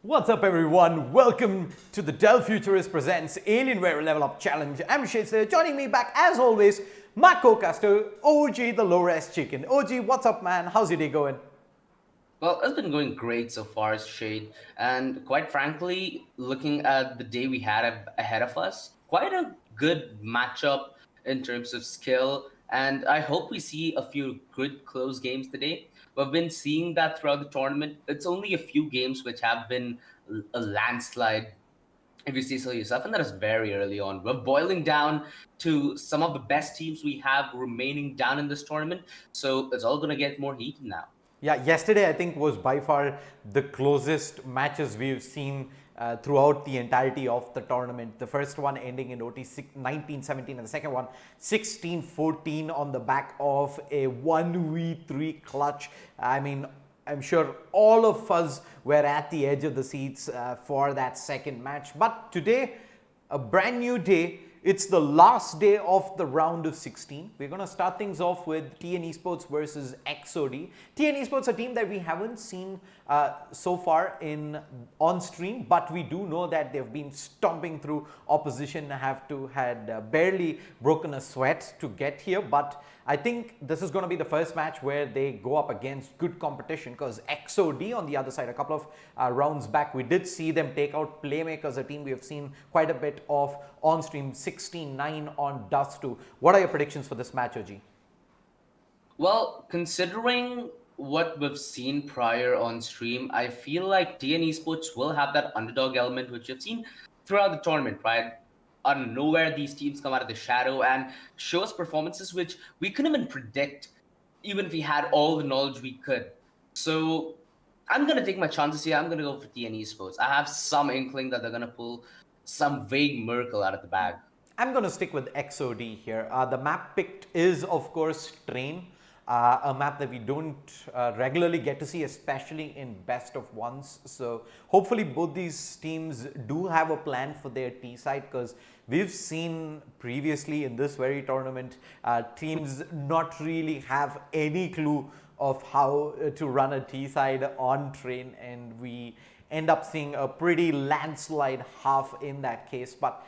What's up everyone? Welcome to the Dell Futurist presents Alienware LevelUp Challenge. I'm Shade. Joining me back as always, my co-caster, OG the low-res chicken. OG, what's up man? How's your day going? Well, it's been going great so far, Shade. And quite frankly, looking at the day we had ahead of us, quite a good matchup in terms of skill. And I hope we see a few good close games today. We've been seeing that throughout the tournament. It's only a few games which have been a landslide, if you say so yourself, and that is very early on. We're boiling down to some of the best teams we have remaining down in this tournament. So it's all going to get more heated now. Yeah, yesterday I think was by far the closest matches we've seen throughout the entirety of the tournament. The first one ending in OT 19-17 and the second one 16-14 on the back of a 1v3 clutch. I mean, I'm sure all of us were at the edge of the seats for that second match. But today, a brand new day. It's the last day of the round of 16. We're going to start things off with TN Esports versus XOD. TN Esports, a team that we haven't seen so far on stream, but we do know that they've been stomping through opposition, had barely broken a sweat to get here. But I think this is going to be the first match where they go up against good competition, because XOD on the other side, a couple of rounds back, we did see them take out Playmakers, a team we have seen quite a bit of on stream, 16-9 on Dust 2. What are your predictions for this match, OG? Well, considering what we've seen prior on stream, I feel like TN Esports will have that underdog element which you've seen throughout the tournament, right? Out of nowhere, these teams come out of the shadow and show us performances which we couldn't even predict, even if we had all the knowledge we could. So I'm going to take my chances here. I'm going to go for TN Esports. I have some inkling that they're going to pull some vague miracle out of the bag. I'm going to stick with XOD here. The map picked is, of course, Train, a map that we don't regularly get to see, especially in best of ones. So hopefully both these teams do have a plan for their T side, because we've seen previously in this very tournament teams not really have any clue of how to run a T side on Train, and we end up seeing a pretty landslide half in that case. But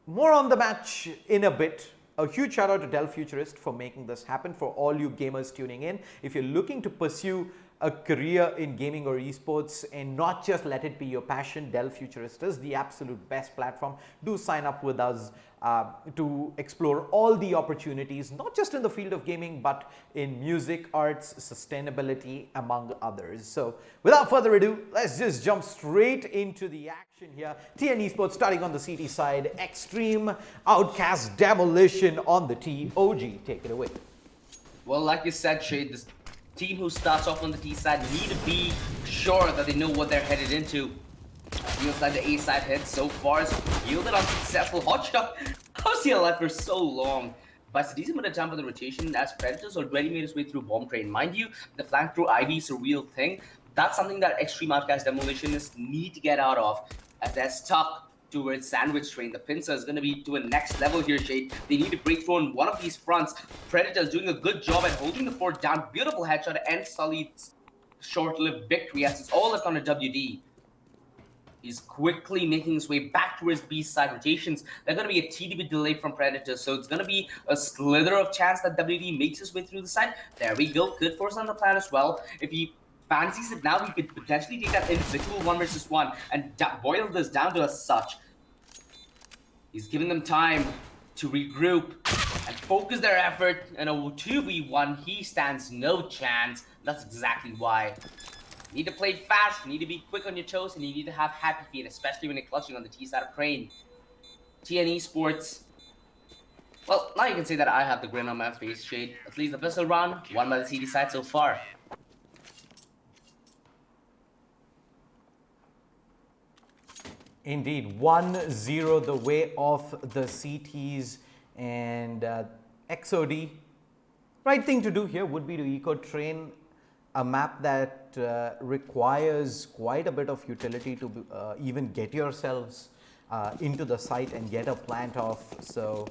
more on the match in a bit. A huge shout out to Dell Futurist for making this happen. For all you gamers tuning in, if you're looking to pursue a career in gaming or esports and not just let it be your passion, Dell Futurist is the absolute best platform. Do sign up with us to explore all the opportunities, not just in the field of gaming, but in music, arts, sustainability, among others. So without further ado, let's just jump straight into the action here. TN Esports starting on the CT side, XTREME, OUTCAST, Demolition on the T. OG, take it away. Well, like you said, Shade, this team who starts off on the T side need to be sure that they know what they're headed into. Feels like the A side hit so far is yielded unsuccessful. Hotshot, how's he alive for so long? But it's a decent bit of time for the rotation, as Predators already made his way through Bomb Train. Mind you, the flank through Ivy is a real thing. That's something that XTREME OUTCAST Demolitionists need to get out of, as they're stuck towards Sandwich Train. The pincer is going to be to a next level here, Shade. They need to break through on one of these fronts. Predators doing a good job at holding the fort down. Beautiful headshot and Sully's short-lived victory, as it's all left on a WD. He's quickly making his way back towards B side rotations. They're going to be a TDB delay from Predators, so it's going to be a slither of chance that WD makes his way through the side. There we go. Good force on the plan as well. If he fancies it now, he could potentially take that individual 1 versus 1 and boil this down to a such. He's giving them time to regroup and focus their effort. In a 2v1, he stands no chance. That's exactly why. You need to play fast, you need to be quick on your toes, and you need to have happy feet, especially when you're clutching on the T side of Crane. TN Esports. Well, now you can say that I have the grin on my face, Shade. At least the pistol round, won by the CD side so far. Indeed, 1-0 the way of the CTs, and XOD. Right thing to do here would be to eco train a map that requires quite a bit of utility to even get yourselves into the site and get a plant off. So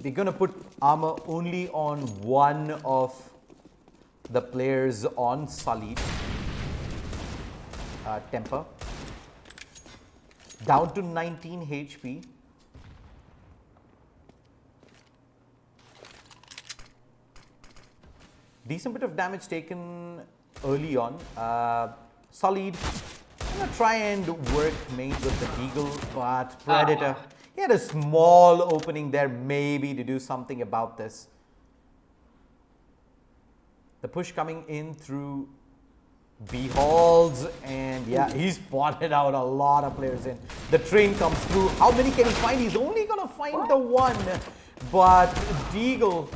they're going to put armor only on one of the players on Sully. temper. Down to 19 HP. Decent bit of damage taken early on. Solid. I'm gonna try and work main with the Deagle, but Predator. He had a small opening there, maybe to do something about this. The push coming in through B halls, and yeah, he spotted out a lot of players in. The train comes through. How many can he find? He's only gonna find the one, but Deagle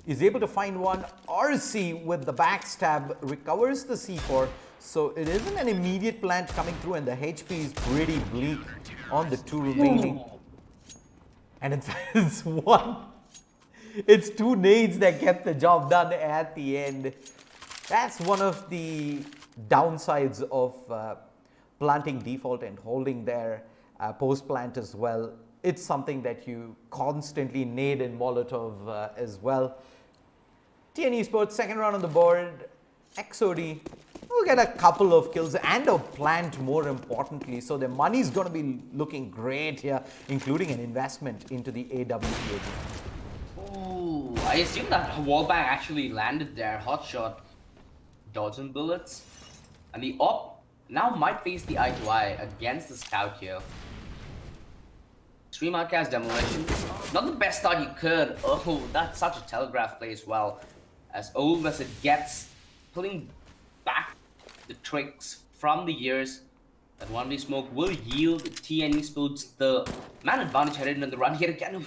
is able to find one. RC with the backstab recovers the C4, so it isn't an immediate plant coming through, and the HP is pretty bleak on the two remaining. And in fact, it's one. It's two nades that get the job done at the end. That's one of the downsides of planting default and holding their post plant as well. It's something that you constantly nade in Molotov as well. TN Esports, second round on the board. XOD will get a couple of kills and a plant, more importantly. So their money's going to be looking great here, including an investment into the AWP. Ooh, I assume that wallbang actually landed there. Hot shot, dodging bullets. And the op now might face the eye to eye against the scout here. Extreme OUTCAST demolition. Not the best start you could. Oh, that's such a telegraph play as well. As old as it gets, pulling back the tricks from the years. That one-way smoke will yield TN Esports the man advantage headed in the run here again.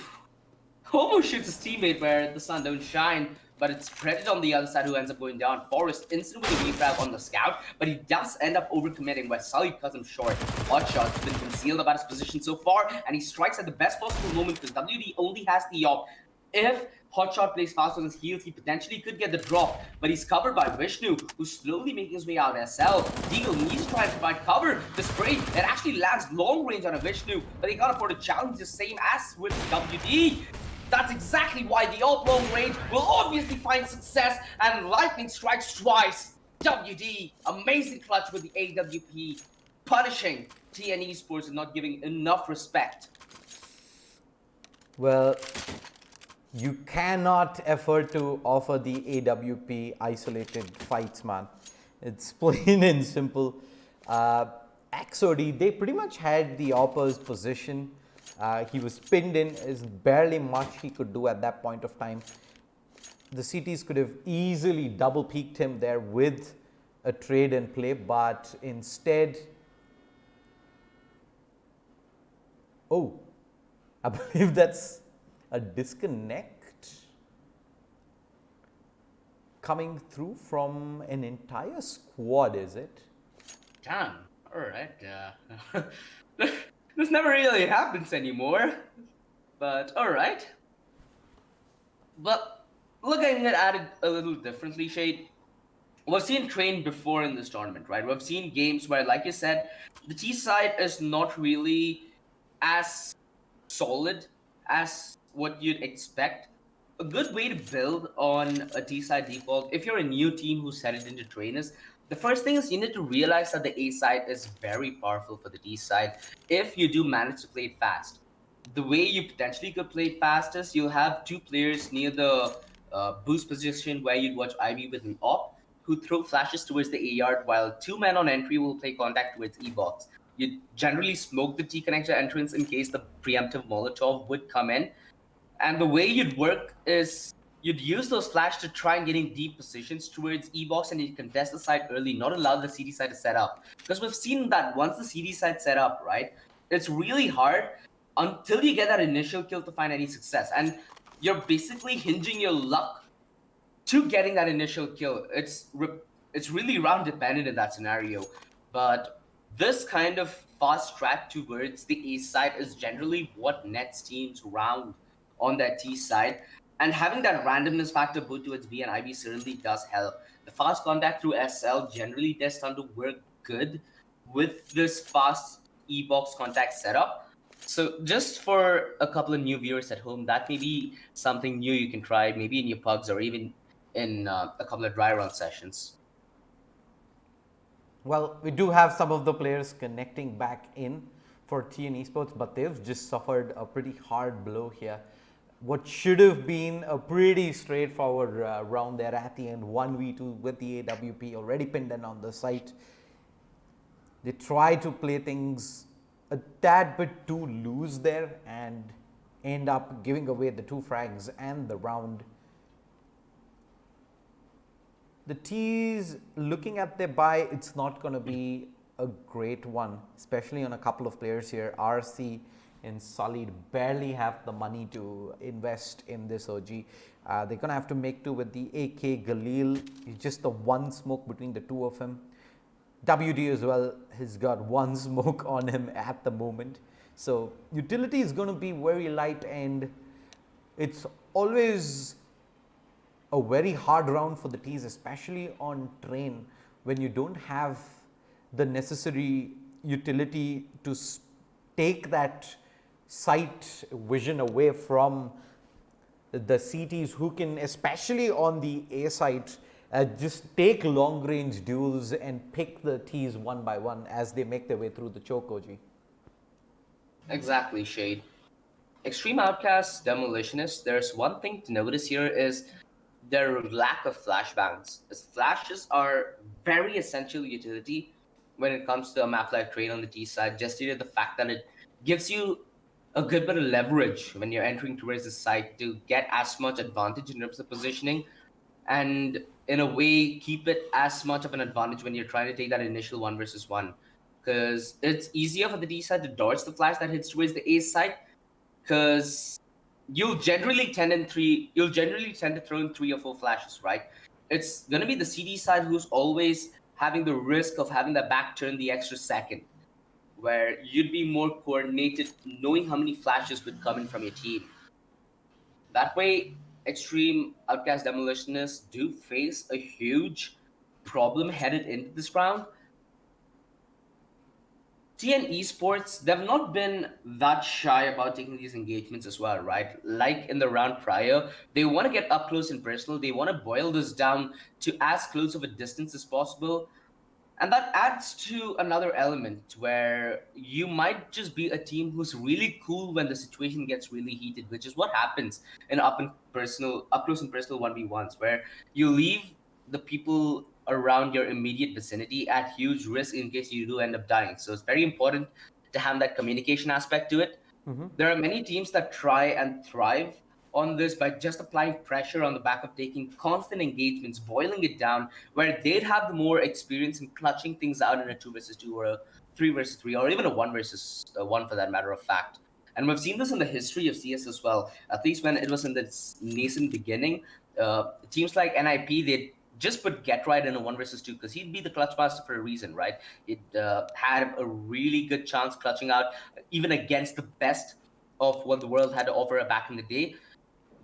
Almost shoots his teammate where the sun don't shine, but it's Predator on the other side who ends up going down. Forrest instant with a refrag on the scout, but he does end up overcommitting where Sully cuts him short. Hotshot's been concealed about his position so far, and he strikes at the best possible moment because WD only has the op. If Hotshot plays fast on his heels, he potentially could get the drop, but he's covered by Vishnu, who's slowly making his way out SL. Deagle needs to try and provide cover. The spray, it actually lands long range on a Vishnu, but they can't afford to challenge the same as with WD. That's exactly why the alt long range will obviously find success, and lightning strikes twice. WD, amazing clutch with the AWP, punishing TN Esports and not giving enough respect. Well, you cannot afford to offer the AWP isolated fights, man. It's plain and simple. XOD, they pretty much had the opper's position. He was pinned in. There's barely much he could do at that point of time. The CTs could have easily double peaked him there with a trade and play, but instead, oh, I believe that's a disconnect coming through from an entire squad, is it? Damn, alright. This never really happens anymore, but alright. But looking at it a little differently, Shade, we've seen Train before in this tournament, right? We've seen games where, like you said, the T side is not really as solid as what you'd expect. A good way to build on a T side default, if you're a new team who's headed into Train, is the first thing is you need to realize that the A side is very powerful for the D side if you do manage to play it fast. The way you potentially could play it fast is you'll have two players near the boost position where you'd watch Ivy with an op who throw flashes towards the A yard, while two men on entry will play contact towards E box. You generally smoke the T connector entrance in case the preemptive Molotov would come in. And the way you'd work is you'd use those flash to try and get in deep positions towards E-box, and you contest the side early, not allow the CD side to set up. Because we've seen that once the CD side set up, right, it's really hard until you get that initial kill to find any success. And you're basically hinging your luck to getting that initial kill. It's really round dependent in that scenario. But this kind of fast track towards the A side is generally what nets teams round on that T side. And having that randomness factor both towards B and IB certainly does help. The fast contact through SL generally does tend to work good with this fast E-box contact setup. So just for a couple of new viewers at home, that may be something new you can try, maybe in your pugs or even in a couple of dry run sessions. Well, we do have some of the players connecting back in for TN Esports, but they've just suffered a pretty hard blow here. What should have been a pretty straightforward round there at the end, 1v2 with the AWP already pinned in on the site. They try to play things a tad bit too loose there and end up giving away the 2 frags and the round. The T's looking at their buy, it's not going to be a great one, especially on a couple of players here. RC and Sullied barely have the money to invest in this OG. They're going to have to make do with the AK Galil. It's just the 1 smoke between the 2 of him. WD as well has got 1 smoke on him at the moment. So utility is going to be very light, and it's always a very hard round for the T's, especially on train, when you don't have the necessary utility to take that sight vision away from the CTs, who can, especially on the A side, just take long range duels and pick the T's one by one as they make their way through the choke, OG. Exactly, Shade. Extreme Outcast, Demolitionist, there's one thing to notice here is their lack of flashbangs. As flashes are very essential utility when it comes to a map like Train on the T side, just due to the fact that it gives you a good bit of leverage when you're entering towards the site to get as much advantage in terms of positioning, and in a way keep it as much of an advantage when you're trying to take that initial 1 versus 1. Because it's easier for the D side to dodge the flash that hits towards the A side, because you'll generally tend to throw in 3 or 4 flashes, right? It's gonna be the CD side who's always having the risk of having the back turn the extra second, where you'd be more coordinated, knowing how many flashes would come in from your team. That way, Extreme Outcast Demolitionists do face a huge problem headed into this round. TN Esports, they've not been that shy about taking these engagements as well, right? Like in the round prior, they want to get up close and personal. They want to boil this down to as close of a distance as possible. And that adds to another element where you might just be a team who's really cool when the situation gets really heated, which is what happens in up close and personal 1v1s, where you leave the people around your immediate vicinity at huge risk in case you do end up dying. So it's very important to have that communication aspect to it. Mm-hmm. There are many teams that try and thrive on this by just applying pressure on the back of taking constant engagements, boiling it down, where they'd have the more experience in clutching things out in a 2 versus 2 or a 3 versus 3 or even a 1 versus 1 for that matter of fact. And we've seen this in the history of CS as well, at least when it was in its nascent beginning. Teams like NIP, they'd just put Get Right in a 1 versus 2 because he'd be the clutch master for a reason, right? It had a really good chance clutching out even against the best of what the world had to offer back in the day.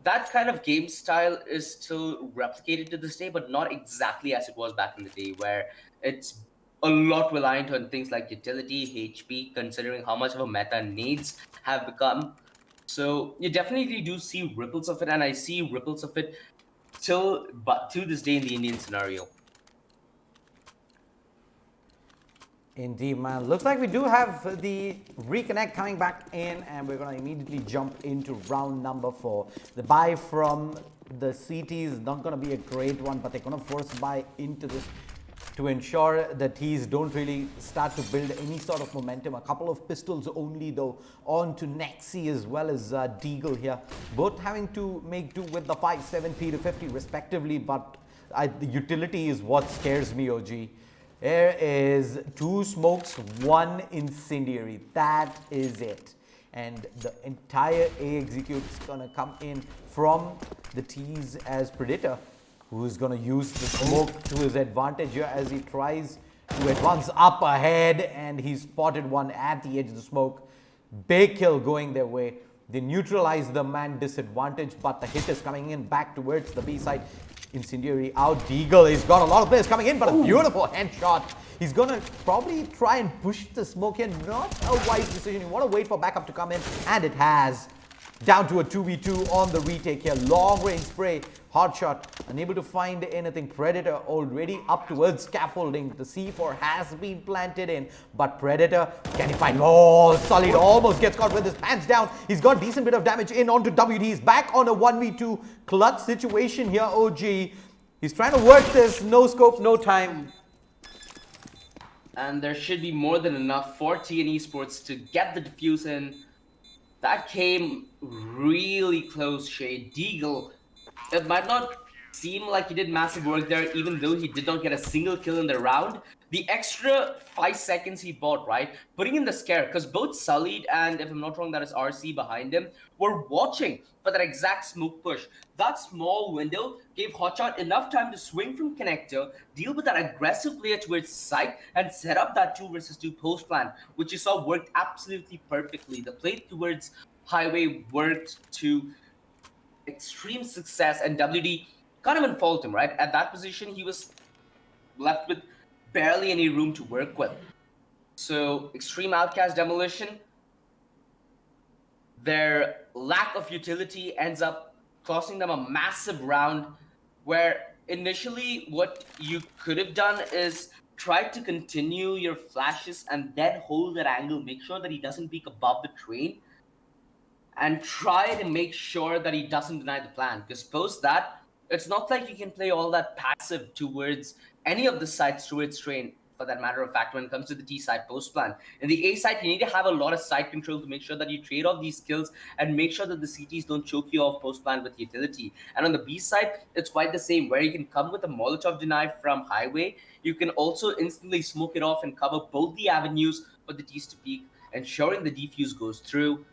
That kind of game style is still replicated to this day, but not exactly as it was back in the day, where it's a lot reliant on things like utility, HP, considering how much of a meta nades have become. So you definitely do see ripples of it, and I see ripples of it to this day in the Indian scenario. Indeed, man. Looks like we do have the reconnect coming back in, and we're going to immediately jump into round number 4. The buy from the CT is not going to be a great one, but they're going to force buy into this to ensure that T's don't really start to build any sort of momentum. A couple of pistols only, though, on to Nexi as well as Deagle here, both having to make do with the 570 to 50 respectively, but the utility is what scares me, OG. There is 2 smokes, 1 incendiary. That is it. And the entire A execute is going to come in from the T's as Predator, who's going to use the smoke to his advantage here as he tries to advance up ahead, and he spotted one at the edge of the smoke. Big kill going their way. They neutralize the man disadvantage, but the hit is coming in back towards the B side. Incendiary out. Deagle, he's got a lot of players coming in, but a beautiful headshot. He's going to probably try and push the smoke here. Not a wise decision. You want to wait for backup to come in, and it has. Down to a 2v2 on the retake here. Long range spray. Hard shot. Unable to find anything. Predator already up towards scaffolding. The C4 has been planted in. But Predator, can he find? Oh, Solid almost gets caught with his pants down. He's got decent bit of damage in onto WD. He's back on a 1v2 clutch situation here, OG. He's trying to work this. No scope, no time. And there should be more than enough for TN Esports to get the defuse in. That came really close, Shay. Deagle, it might not seem like he did massive work there, even though he did not get a single kill in the round. The extra 5 seconds he bought, right? Putting in the scare, because both Sullied and, if I'm not wrong, that is RC behind him, were watching for that exact smoke push. That small window gave Hotshot enough time to swing from connector, deal with that aggressive player towards site, and set up that 2 versus 2 post plan, which you saw worked absolutely perfectly. The play towards highway worked to extreme success, and WD can't even fault him, right? At that position, he was left with barely any room to work with. So Extreme Outcast Demolition, their lack of utility ends up costing them a massive round, where initially what you could have done is try to continue your flashes and then hold that angle, make sure that he doesn't peek above the train, and try to make sure that he doesn't deny the plan. Because post that, it's not like you can play all that passive towards any of the sides towards train, for that matter of fact, when it comes to the T side post plan. In the A side, you need to have a lot of side control to make sure that you trade off these skills and make sure that the CTs don't choke you off post plan with utility. And on the B side, it's quite the same, where you can come with a Molotov deny from highway. You can also instantly smoke it off and cover both the avenues for the T's to peak, ensuring the defuse goes through.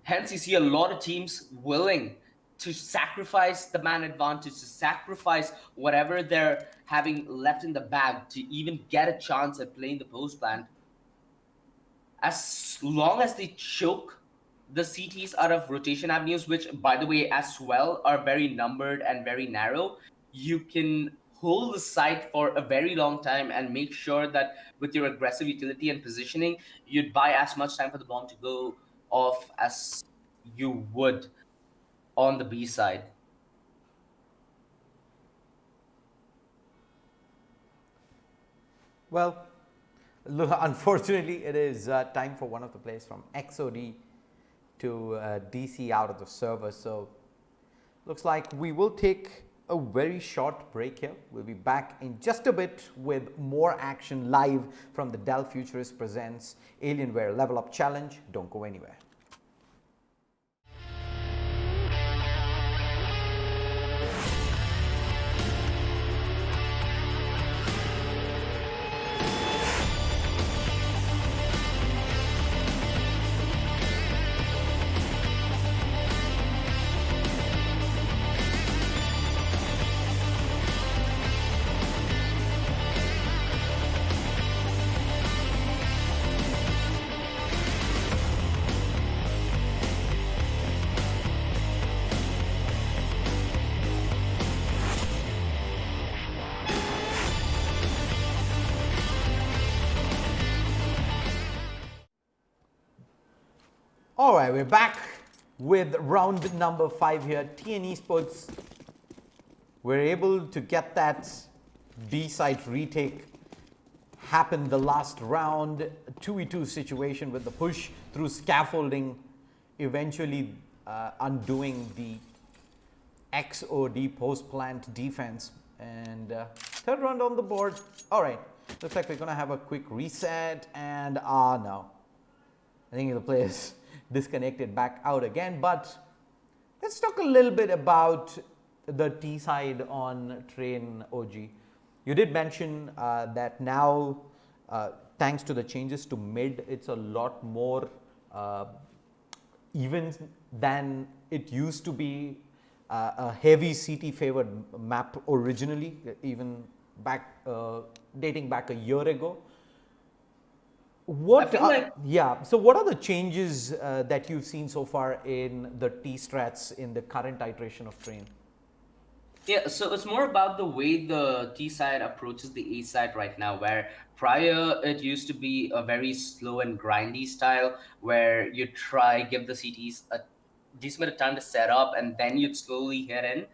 Hence, you see a lot of teams willing to sacrifice the man advantage, to sacrifice whatever they're having left in the bag to even get a chance at playing the post plan. As long as they choke the CTs out of rotation avenues, which, by the way, as well are very numbered and very narrow, you can hold the site for a very long time and make sure that with your aggressive utility and positioning, you'd buy as much time for the bomb to go off as you would on the B side. Well, look, unfortunately, it is time for one of the players from XOD to DC out of the server. So, looks like we will take a very short break here. We'll be back in just a bit with more action live from the Dell Futurist presents Alienware LevelUp Challenge. Don't go anywhere. All right, we're back with round number 5 here. TN Esports were able to get that B side retake happen the last round. 2v2 situation with the push through scaffolding, eventually undoing the XOD post plant defense. And third round on the board. All right, looks like we're gonna have a quick reset. And no, I think the players disconnected back out again. But let's talk a little bit about the T side on train, OG. You did mention that now, thanks to the changes to mid, it's a lot more even than it used to be. A heavy CT favored map originally, even back dating back a year ago. What? Yeah. So, what are the changes that you've seen so far in the T strats in the current iteration of train? Yeah, so it's more about the way the T side approaches the A side right now, where prior it used to be a very slow and grindy style where you try give the CTs a decent bit of time to set up, and then you'd slowly hit in.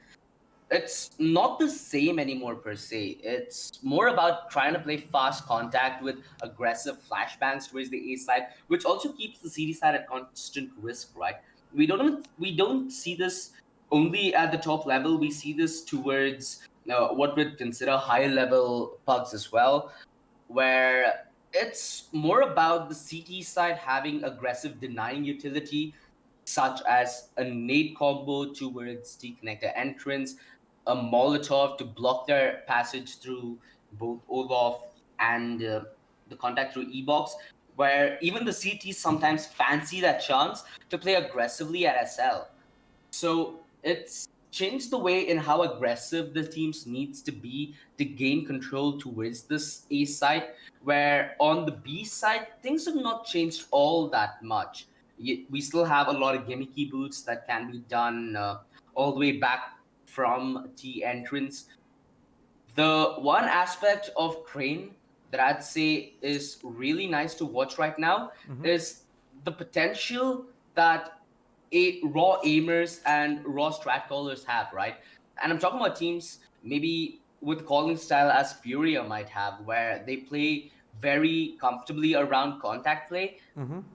It's not the same anymore per se. It's more about trying to play fast contact with aggressive flashbangs towards the A side, which also keeps the CD side at constant risk, right? We don't see this only at the top level. We see this towards what we'd consider higher level pugs as well, where it's more about the CT side having aggressive denying utility, such as a nade combo towards T connector entrance, a Molotov to block their passage through both Olaf and the contact through E-box, where even the CTs sometimes fancy that chance to play aggressively at SL. So it's changed the way in how aggressive the teams needs to be to gain control towards this A side, where on the B side, things have not changed all that much. We still have a lot of gimmicky boots that can be done all the way back from T entrance. The one aspect of Crane that I'd say is really nice to watch right now is the potential that raw aimers and raw strat callers have, right? And I'm talking about teams maybe with calling style as Furia might have, where they play very comfortably around contact play,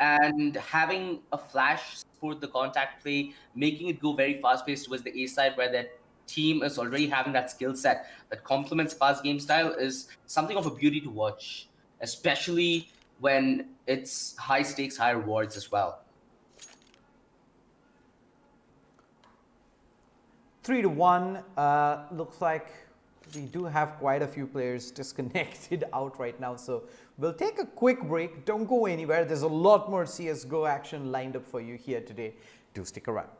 and having a flash support the contact play, making it go very fast paced towards the A side where that team is already having that skill set that complements fast game style is something of a beauty to watch, especially when it's high stakes, high rewards as well. 3-1. Looks like we do have quite a few players disconnected out right now. So we'll take a quick break. Don't go anywhere. There's a lot more CSGO action lined up for you here today. Do stick around.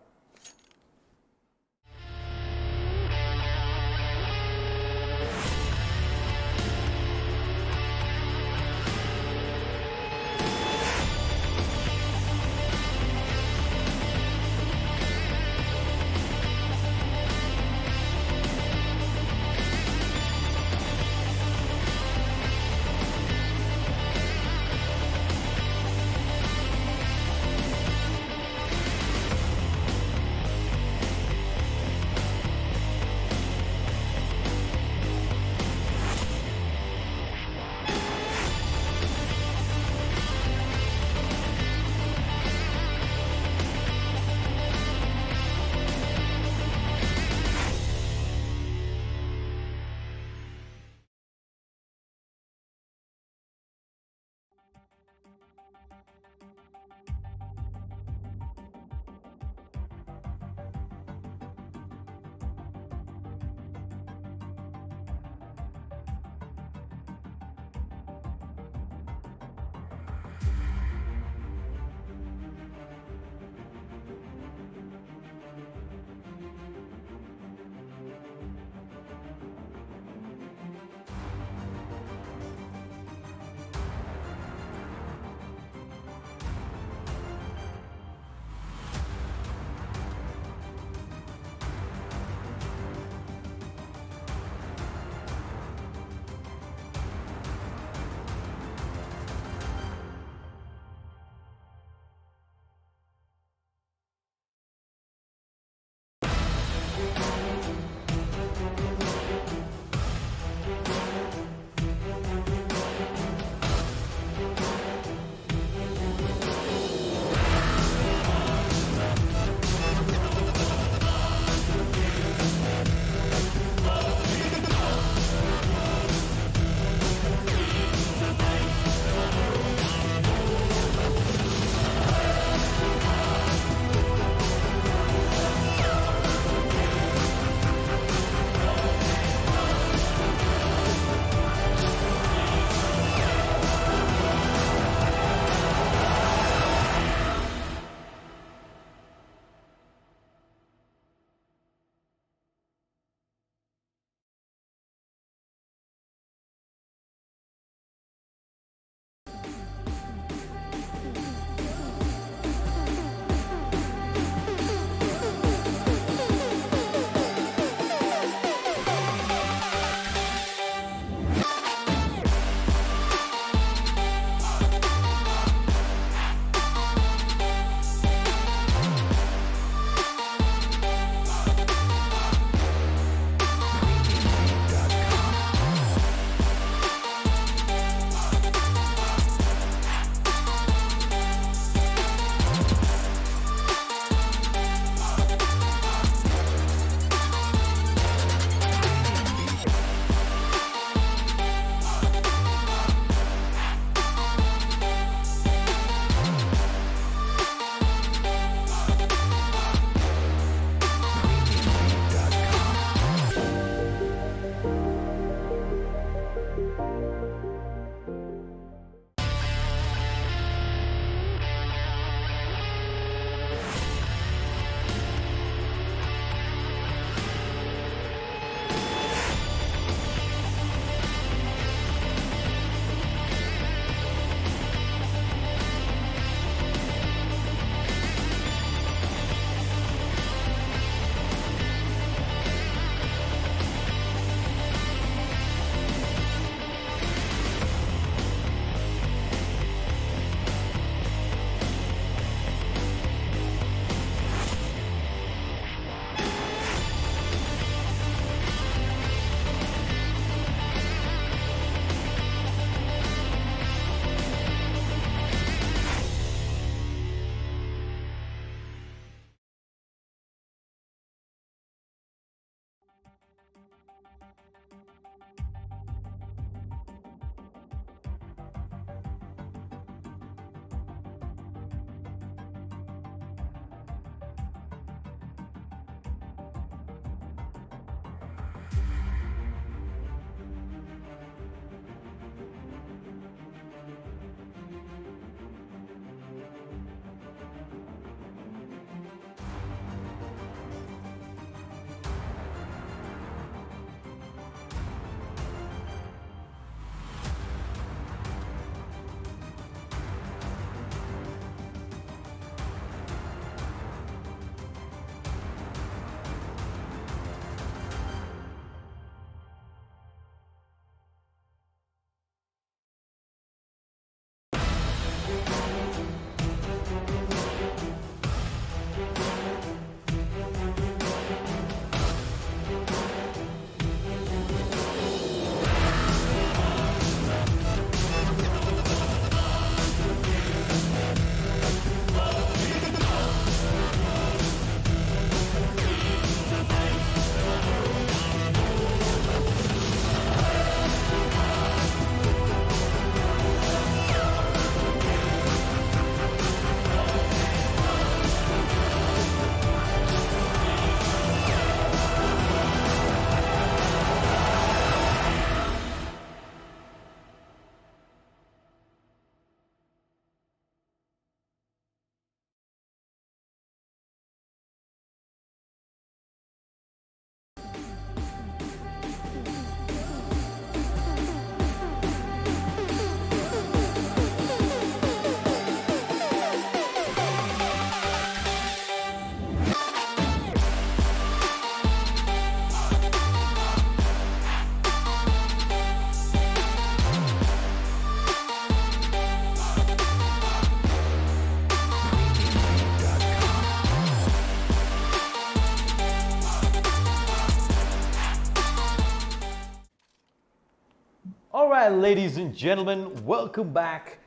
Well, ladies and gentlemen, welcome back.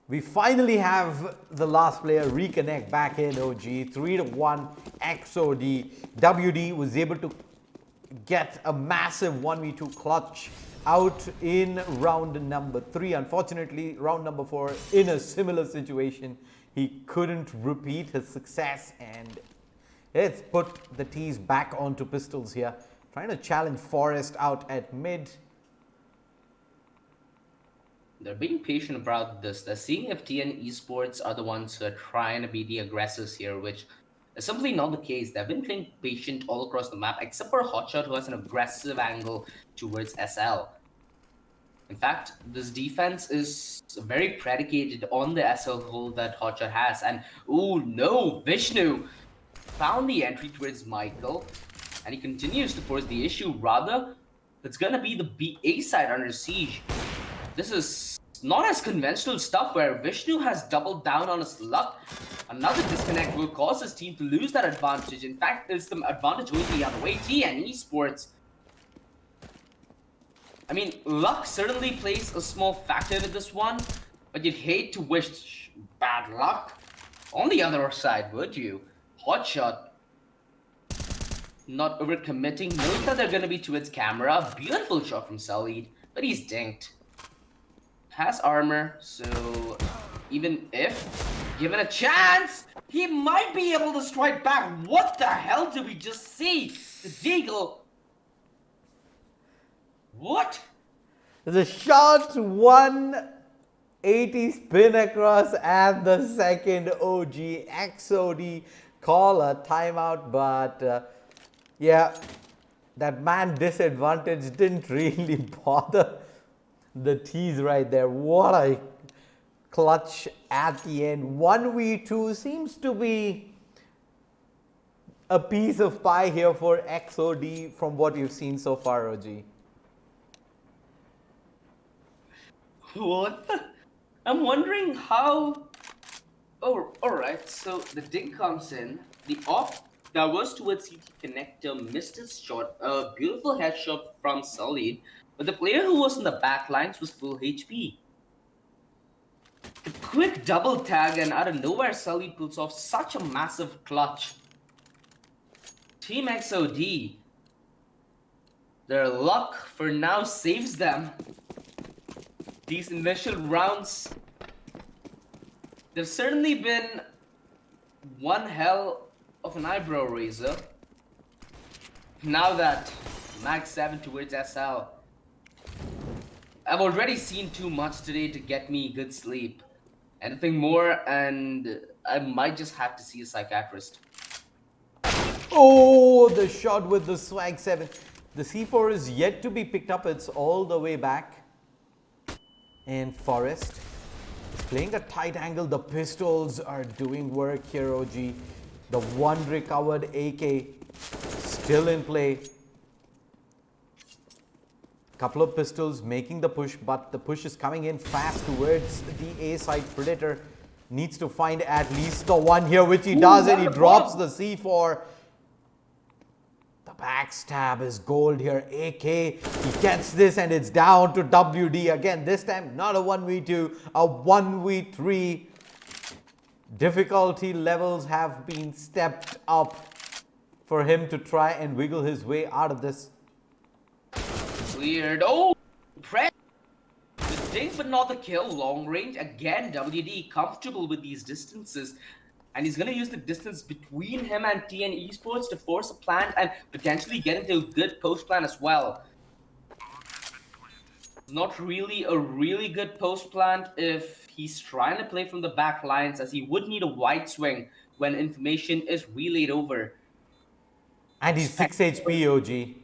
We finally have the last player reconnect back in OG. 3-1 XOD. WD was able to get a massive 1v2 clutch out in round number 3. Unfortunately, round number 4, in a similar situation, he couldn't repeat his success, and it's put the T's back onto pistols here. Trying to challenge Forest out at mid. They're being patient about this. They're seeing if TN Esports are the ones who are trying to be the aggressors here, which is simply not the case. They've been playing patient all across the map, except for Hotshot, who has an aggressive angle towards SL. In fact, this defense is very predicated on the SL hold that Hotshot has. And, oh no, Vishnu found the entry towards Michael, and he continues to force the issue. Rather, it's gonna be the A side under siege. This is not as conventional stuff where Vishnu has doubled down on his luck. Another disconnect will cause his team to lose that advantage. In fact, it's the advantage going the other way. TN Esports. I mean, luck certainly plays a small factor in this one, but you'd hate to wish bad luck on the other side, would you? Hotshot, not overcommitting, knows that they're gonna be towards camera. Beautiful shot from Sullied, but he's dinked. Has armor, so even if given a chance, he might be able to strike back. What the hell did we just see? The Deagle. What? The shot 180 spin across at the second. OG XOD call a timeout, but yeah, that man disadvantage didn't really bother the T's right there. What a clutch at the end. 1v2 seems to be a piece of pie here for XOD from what you've seen so far, OG. What? I'm wondering how. Oh, alright, so the dink comes in. The op that was towards CT connector missed his shot. A beautiful headshot from Sullied, but the player who was in the back lines was full HP. A quick double tag, and out of nowhere, Sullied pulls off such a massive clutch. Team XOD, their luck for now saves them. These initial rounds, there's certainly been one hell of an eyebrow raiser. Now that Mag 7 towards SL, I've already seen too much today to get me good sleep. Anything more, and I might just have to see a psychiatrist. Oh, the shot with the swag 7. The C4 is yet to be picked up. It's all the way back. And Forest is playing a tight angle. The pistols are doing work here, OG. The one recovered AK still in play. Couple of pistols making the push, but the push is coming in fast towards the A side. Predator needs to find at least the one here, which he does, and he drops the C4. The backstab is gold here. AK, he gets this, and it's down to WD again. This time, not a 1v2, a 1v3. Difficulty levels have been stepped up for him to try and wiggle his way out of this. Cleared. Oh, press. The dink, but not the kill. Long range again. WD comfortable with these distances, and he's gonna use the distance between him and TN Esports to force a plant and potentially get into a good post plan as well. Not really a really good post plant if he's trying to play from the back lines, as he would need a wide swing when information is relayed over. And he's 6 HP, OG.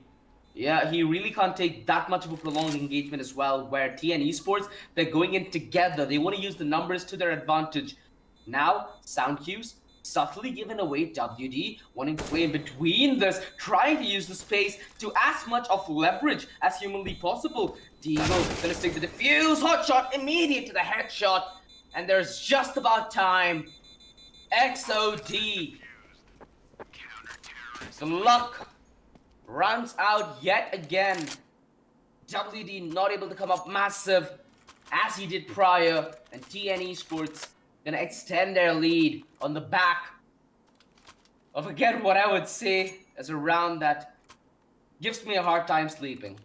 Yeah, he really can't take that much of a prolonged engagement as well, where TN Esports, they're going in together. They want to use the numbers to their advantage. Now, sound cues subtly given away. WD wanting to play in between this, trying to use the space to as much of leverage as humanly possible. Deagle gonna stick the defuse, hotshot, immediate to the headshot, and there's just about time. XOD. The luck runs out yet again. WD not able to come up massive as he did prior, and TN Esports gonna extend their lead on the back of, again, what I would say is a round that gives me a hard time sleeping.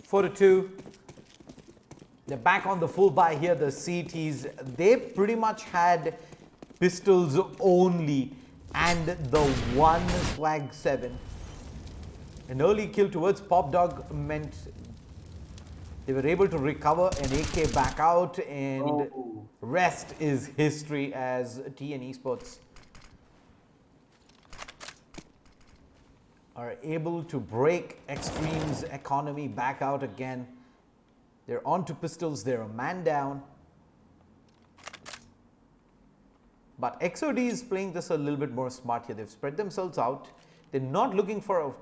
4-2. They're back on the full buy here, the CTs. They pretty much had pistols only and the one swag 7. An early kill towards Pop Dog meant they were able to recover an AK back out, and rest is history as TN Esports are able to break XTREME's economy back out again. They're onto pistols, they're a man down. But XOD is playing this a little bit more smart here. They've spread themselves out. They're not looking for a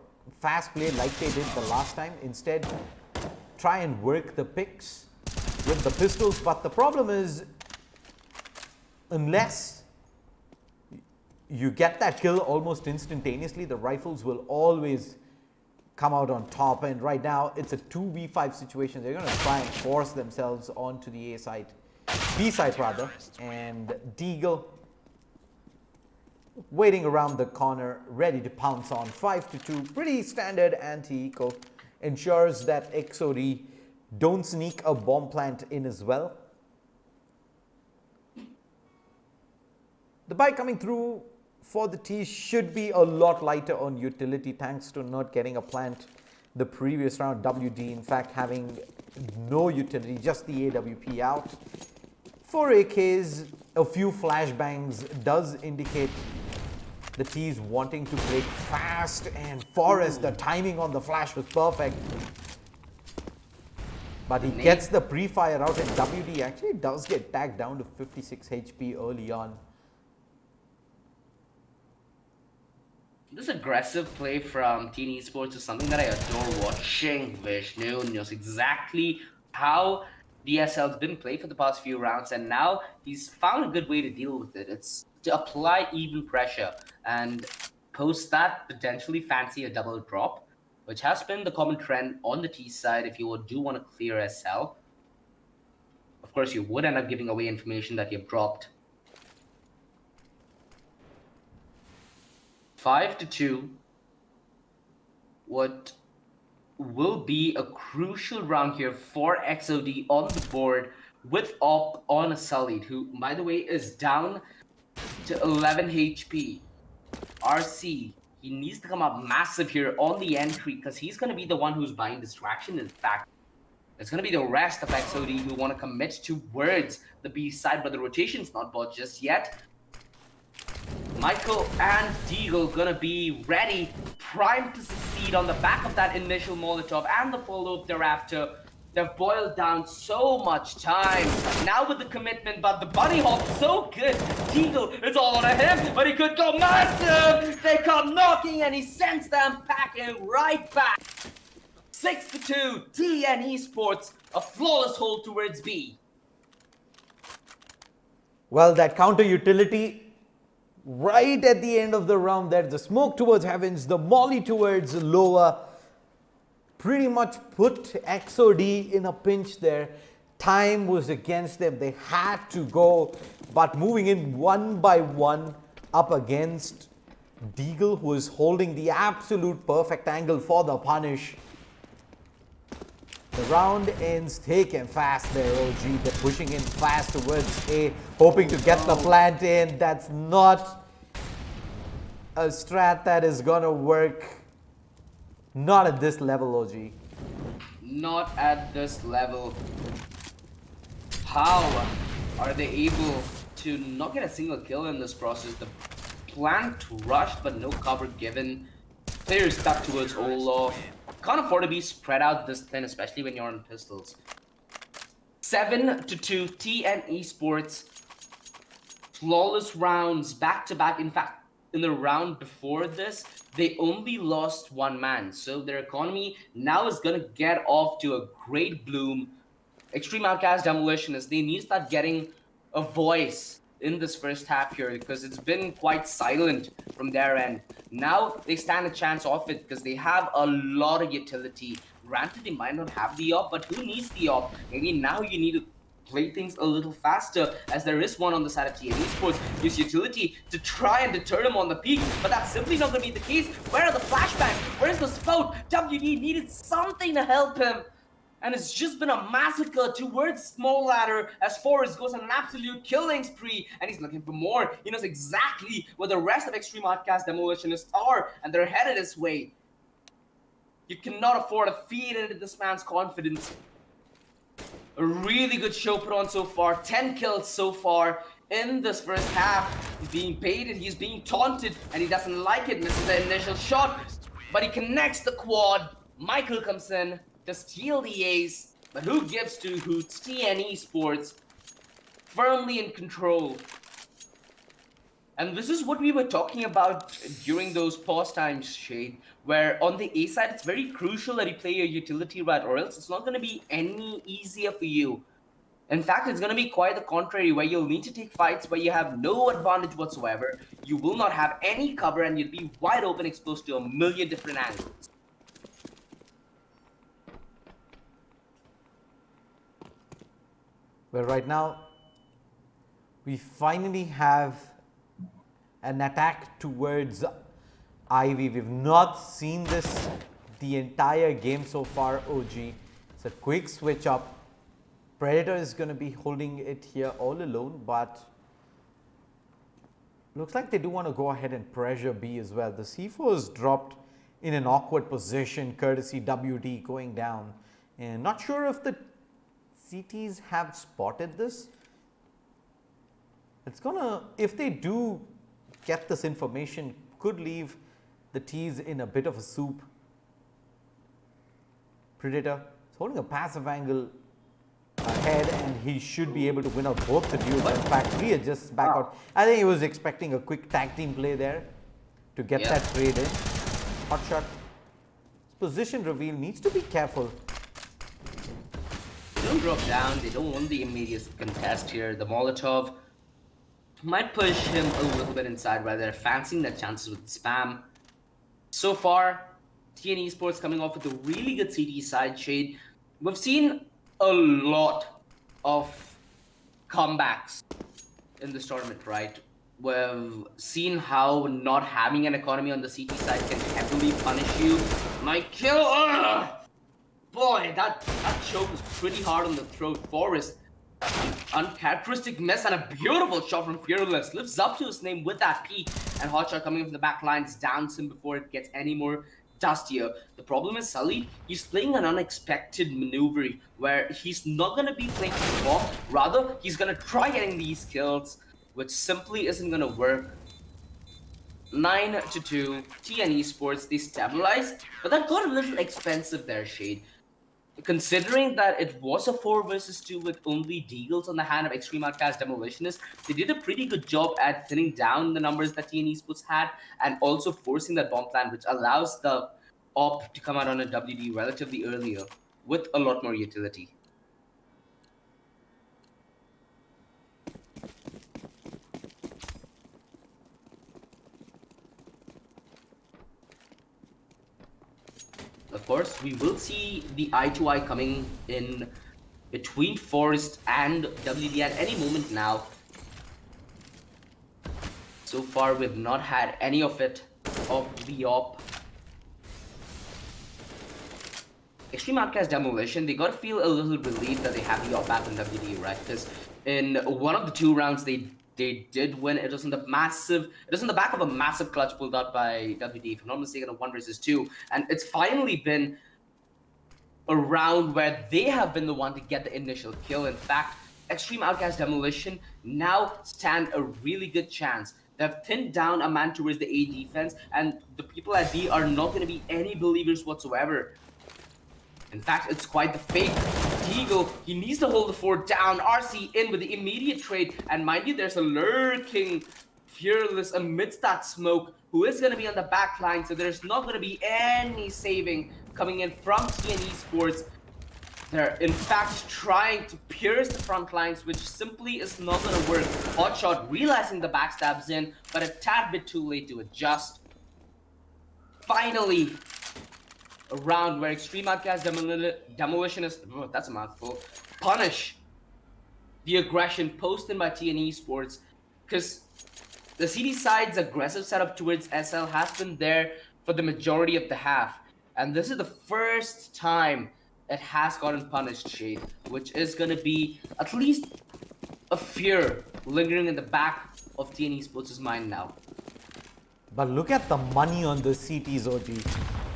fast play like they did the last time. Instead, try and work the picks with the pistols. But the problem is, unless you get that kill almost instantaneously, the rifles will always come out on top. And right now, it's a 2v5 situation. They're going to try and force themselves onto the A side, B side rather. And Deagle waiting around the corner, ready to pounce on. 5-2, pretty standard anti-eco. Ensures that XOD don't sneak a bomb plant in as well. The buy coming through for the T should be a lot lighter on utility, thanks to not getting a plant the previous round. WD, in fact, having no utility, just the AWP out. 4 AKs, a few flashbangs does indicate the T's wanting to play fast, and Forrest, the timing on the flash was perfect. But he gets the pre-fire out, and WD actually does get tagged down to 56 HP early on. This aggressive play from Teen Esports is something that I adore watching. Vishnu knows exactly how DSL's been played for the past few rounds, and now he's found a good way to deal with it. It's to apply even pressure and post that, potentially fancy a double drop, which has been the common trend on the T side if you do want to clear SL. Of course, you would end up giving away information that you've dropped. 5-2. What will be a crucial round here for XOD on the board with Op on a Sullied, who, by the way, is down to 11 HP. RC, he needs to come up massive here on the entry because he's going to be the one who's buying distraction. In fact, it's going to be the rest of XOD who want to commit towards the B side, but the rotation's not bought just yet. Michael and Deagle gonna be ready, primed to succeed on the back of that initial Molotov and the follow-up thereafter. They've boiled down so much time. Now with the commitment, but the bunny hop so good. Deagle, it's all on him, but he could go massive. They come knocking and he sends them packing right back. 6-2, TN Esports, a flawless hold towards B. Well, that counter utility right at the end of the round there, the smoke towards heavens, the molly towards lower, pretty much put XOD in a pinch there. Time was against them. They had to go, but moving in one by one up against Deagle, who is holding the absolute perfect angle for the punish. The round ends thick and fast there, OG. They're pushing in fast towards A, hoping to get the plant in. That's not a strat that is gonna work. Not at this level, OG. Not at this level. How are they able to not get a single kill in this process? The plant rushed, but no cover given. Players stuck towards Olaf. Can't afford to be spread out this thin, especially when you're on pistols. 7-2, TN Esports. Flawless rounds, back-to-back. In fact, in the round before this, they only lost one man. So their economy now is going to get off to a great bloom. Extreme OUTCAST Demolitionist, they need to start getting a voice in this first half here, because it's been quite silent from their end. Now they stand a chance off it because they have a lot of utility. Granted, they might not have the op, but who needs the op? Maybe now you need to play things a little faster, as there is one on the side of TN Esports. Use utility to try and deter him on the peak, but that's simply not going to be the case. Where are the flashbangs? Where's the spout? WD needed something to help him. And it's just been a massacre towards Small Ladder as Forrest goes on an absolute killing spree, and he's looking for more. He knows exactly where the rest of Extreme Outcast Demolitionists are, and they're headed his way. You cannot afford to feed into this man's confidence. A really good show put on so far. 10 kills so far in this first half. He's being baited, he's being taunted, and he doesn't like it. Misses the initial shot, but he connects the quad. Michael comes in to steal the ace, but who gives to Hoots? TN Esports firmly in control. And this is what we were talking about during those pause times, Shade, where on the A side, it's very crucial that you play your utility right, or else it's not going to be any easier for you. In fact, it's going to be quite the contrary, where you'll need to take fights where you have no advantage whatsoever. You will not have any cover, and you'll be wide open, exposed to a million different angles. Well, right now, we finally have an attack towards Ivy. We've not seen this the entire game so far, OG. It's a quick switch up. Predator is going to be holding it here all alone, but looks like they do want to go ahead and pressure B as well. The C4 is dropped in an awkward position, courtesy WD going down. And not sure if the CTs have spotted this. It's gonna, if they do get this information, could leave the T's in a bit of a soup. Predator is holding a passive angle ahead, and he should be able to win out both the duels. In fact, readjusts back out. I think he was expecting a quick tag team play there to get that trade in. Hot shot. Position reveal, needs to be careful. They don't drop down, they don't want the immediate contest here. The Molotov might push him a little bit inside, where they're fancying their chances with spam. So far, TN Esports coming off with a really good CT side, Shade. We've seen a lot of comebacks in this tournament, right? We've seen how not having an economy on the CT side can heavily punish you. My kill! Boy, that choke was pretty hard on the throat. Forrest, uncharacteristic miss and a beautiful shot from Fearless. Lives up to his name with that peak. And hotshot coming in from the back lines downs him before it gets any more dustier. The problem is Sully, he's playing an unexpected maneuver where he's not going to be playing for the ball. Rather, he's going to try getting these kills, which simply isn't going to work. 9-2, TN Esports, they stabilized, but that got a little expensive there, Shade. Considering that it was a 4 versus 2 with only Deagles on the hand of Extreme Outcast Demolitionist, they did a pretty good job at thinning down the numbers that TN Esports had and also forcing that bomb plan, which allows the op to come out on a WD relatively earlier with a lot more utility. Of course, we will see the eye-to-eye coming in between Forrest and WD at any moment now. So far, we've not had any of it, of the op. Extreme Outcast Demolition, they gotta feel a little relieved that they have the op back on WD, right? Because in one of the 2 rounds they did win. It was in the back of a massive clutch pulled out by WD, if I'm not mistaken, a 1 versus 2. And it's finally been a round where they have been the one to get the initial kill. In fact, Extreme Outcast Demolition now stand a really good chance. They've thinned down a man towards the A defense, and the people at B are not going to be any believers whatsoever. In fact, it's quite the fake. Deagle, he needs to hold the fort down. RC in with the immediate trade. And mind you, there's a lurking Fearless amidst that smoke, who is going to be on the back line. So there's not going to be any saving coming in from TN Esports. They're in fact trying to pierce the front lines, which simply is not going to work. Hotshot realizing the backstab's in, but a tad bit too late to adjust. Finally, a round where Extreme Outcast Demolitionist, that's a mouthful, punish the aggression posted by TN Esports, because the CD side's aggressive setup towards SL has been there for the majority of the half, and this is the first time it has gotten punished, Shade, which is going to be at least a fear lingering in the back of TN Esports' mind now. But look at the money on the CTs, OG.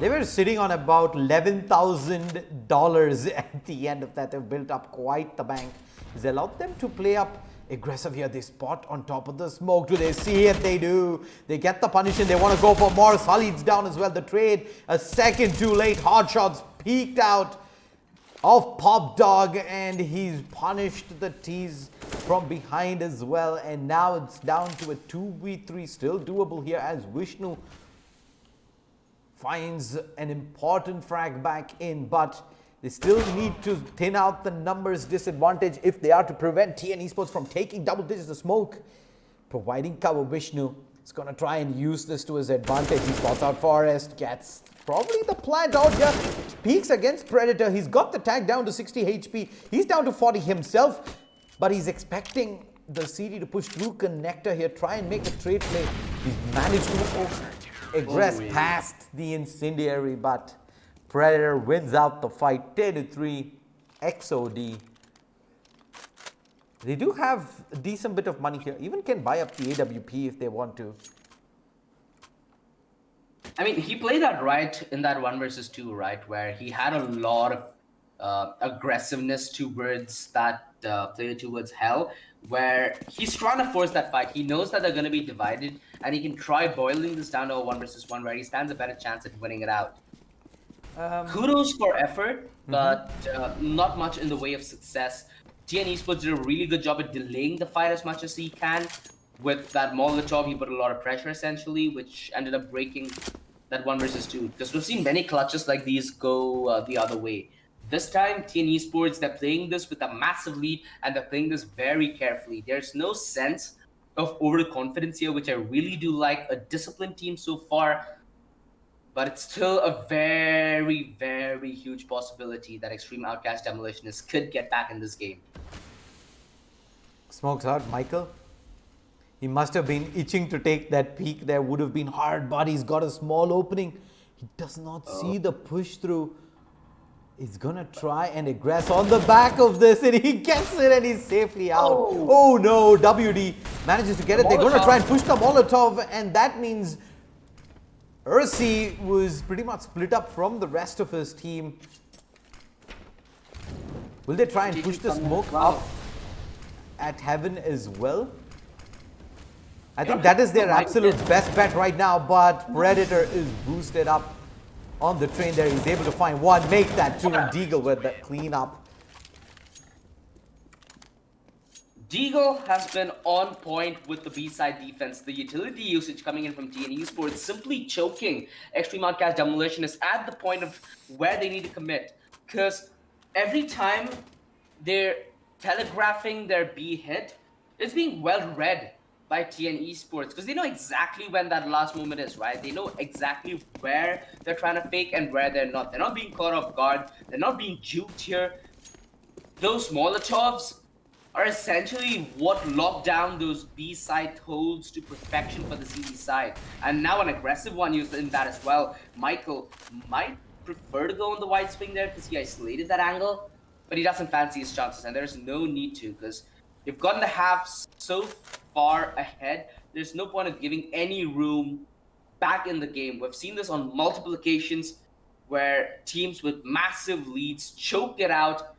They were sitting on about $11,000 at the end of that. They've built up quite the bank. It's allowed them to play up aggressive here. They spot on top of the smoke. Do they see it? They do. They get the punish and they want to go for more. Sully's down as well. The trade a second too late. Hot shots peeked out of Pop Dog and he's punished the tease from behind as well. And now it's down to a 2v3. Still doable here as Vishnu finds an important frag back in, but they still need to thin out the numbers disadvantage if they are to prevent TN Esports from taking double digits of smoke. Providing cover, Vishnu is going to try and use this to his advantage. He spots out Forest, gets probably the plant out here, peeks against Predator. He's got the tag down to 60 HP. He's down to 40 himself, but he's expecting the CD to push through connector here, try and make a trade play. He's managed to aggress past the incendiary, but Predator wins out the fight 10-3 XOD. They do have a decent bit of money here. Even can buy up the AWP if they want to. I mean, he played that right in that 1 versus 2, right? Where he had a lot of aggressiveness towards that player towards Hell, where he's trying to force that fight. He knows that they're going to be divided, and he can try boiling this down to a 1 versus 1 where he stands a better chance at winning it out. Kudos for effort, but not much in the way of success. TN Esports did a really good job at delaying the fight as much as he can. With that Molotov, he put a lot of pressure essentially, which ended up breaking that 1 versus 2. Because we've seen many clutches like these go the other way. This time, TN Esports, they're playing this with a massive lead, and they're playing this very carefully. There's no sense of overconfidence here, which I really do like. A disciplined team so far, but it's still a very, very huge possibility that Extreme Outcast Demolitionists could get back in this game. Smokes out, Michael. He must have been itching to take that peek. There would have been hard, but he's got a small opening. He does not see the push through. He's gonna try and aggress on the back of this, and he gets it, and he's safely out. Oh no, WD manages to get it. They're gonna try and push the Molotov, and that means Ursi was pretty much split up from the rest of his team. Will they try and push the smoke up at Heaven as well? I think that is their absolute best bet right now, but Predator is boosted up on the train there. He's able to find one, make that two, and Deagle with the cleanup. Deagle has been on point with the B-side defense. The utility usage coming in from TN Esports simply choking Extreme Outcast Demolitionists at the point of where they need to commit. Because every time they're telegraphing their B hit, it's being well read by TN Esports, because they know exactly when that last moment is, right? They know exactly where they're trying to fake and where they're not. They're not being caught off guard. They're not being juked here. Those Molotovs are essentially what lock down those B-side holds to perfection for the CD side. And now an aggressive one used in that as well. Michael might prefer to go on the wide swing there because he isolated that angle, but he doesn't fancy his chances, and there's no need to, because you've gotten the half so far ahead, there's no point of giving any room back in the game. We've seen this on multiple occasions where teams with massive leads choke it out.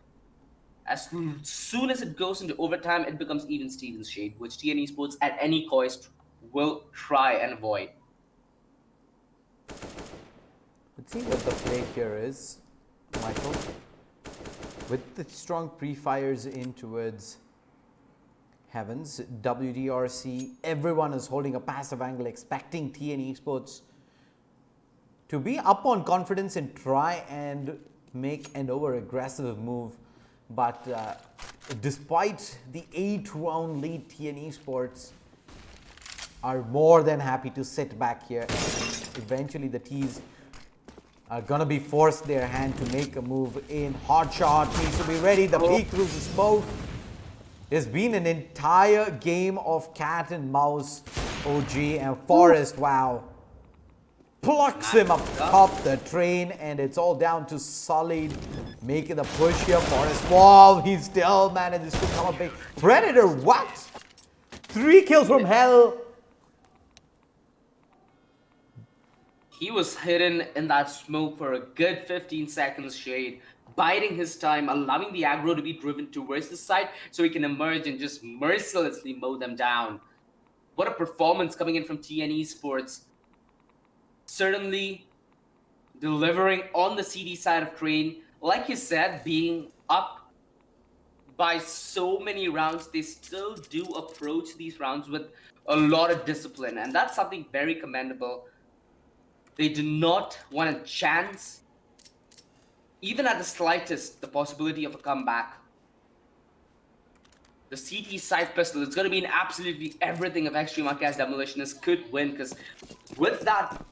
As soon as it goes into overtime, it becomes even Stevens shade, which TN Esports at any cost will try and avoid. Let's see what the play here is, Michael. With the strong pre-fires in towards Heavens, WDRC, everyone is holding a passive angle, expecting TN Esports to be up on confidence and try and make an over-aggressive move. But despite the 8-round lead, TN Esports are more than happy to sit back here. Eventually the T's are gonna be forced their hand to make a move in. Hot shot needs to be ready. The peek through the smoke. There's been an entire game of cat and mouse. OG and Forest, wow, plucks him up top the train, and it's all down to Solid making the push here. Forest, wow, he still manages to come up big. Predator, what? 3 kills from hell. He was hidden in that smoke for a good 15 seconds, Shade, biding his time, allowing the aggro to be driven towards the side so he can emerge and just mercilessly mow them down. What a performance coming in from TN Esports. Certainly delivering on the CD side of Crane. Like you said, being up by so many rounds, they still do approach these rounds with a lot of discipline. And that's something very commendable. They do not want a chance, even at the slightest, the possibility of a comeback. The CT side pistol, it's going to mean absolutely everything if Extreme OUTCAST Demolitionists could win, because with that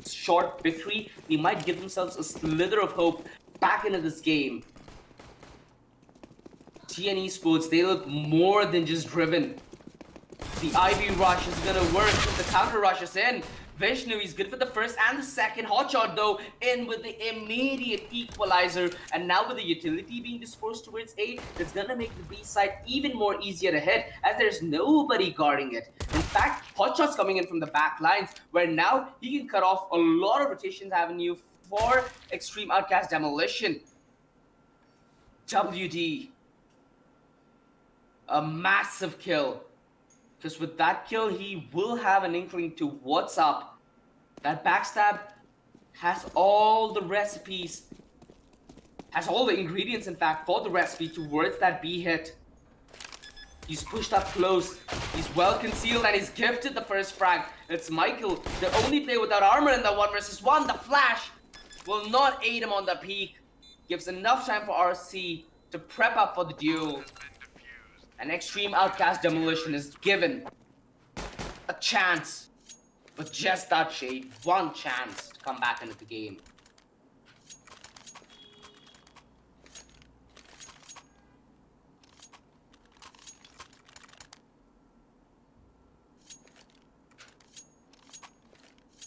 short victory, they might give themselves a slither of hope back into this game. TN Esports, they look more than just driven. The Ivy rush is going to work, the counter rush is in. Vishnu, he's good for the first and the second. Hotshot though, in with the immediate equalizer. And now with the utility being dispersed towards A, it's gonna make the B side even more easier to hit, as there's nobody guarding it. In fact, Hotshot's coming in from the back lines, where now he can cut off a lot of rotations avenue for Extreme OUTCAST Demolition. WD. A massive kill. Because with that kill, he will have an inkling to what's up. That backstab has all the recipes, has all the ingredients, in fact, for the recipe towards that B hit. He's pushed up close. He's well concealed and he's gifted the first frag. It's Michael, the only player without armor in the 1 versus 1. The flash will not aid him on the peak. Gives enough time for RC to prep up for the duel. An Extreme OUTCAST Demolition is given a chance, but just that, Shade, one chance to come back into the game.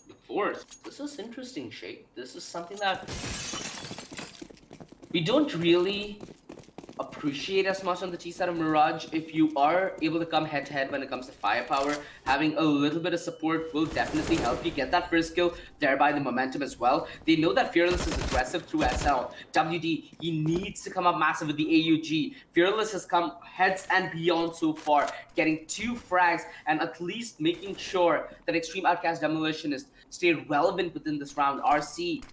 The Force, this is interesting, Shade. This is something that we don't really appreciate as much on the T side of Mirage. If you are able to come head to head when it comes to firepower, having a little bit of support will definitely help you get that first kill, thereby the momentum as well. They know that Fearless is aggressive through SL. WD, he needs to come up massive with the AUG. Fearless has come heads and beyond so far, getting 2 frags and at least making sure that Extreme OUTCAST Demolitionists stay relevant within this round. RC,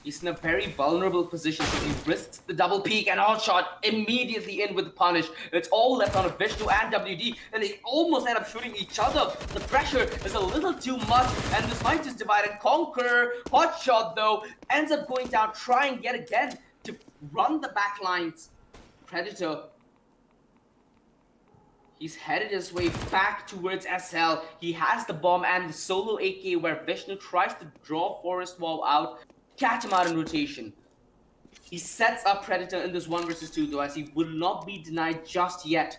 he's in a very vulnerable position, so he risks the double peek and all shot immediately in with the punish. It's all left on Vishnu and WD, and they almost end up shooting each other. The pressure is a little too much, and this might just divide and conquer. Hotshot, though, ends up going down, trying yet again to run the back lines. Predator, he's headed his way back towards SL. He has the bomb and the solo AK, where Vishnu tries to draw Forest Wall out, catch him out in rotation. He sets up Predator in this 1 versus 2 though, as he will not be denied just yet.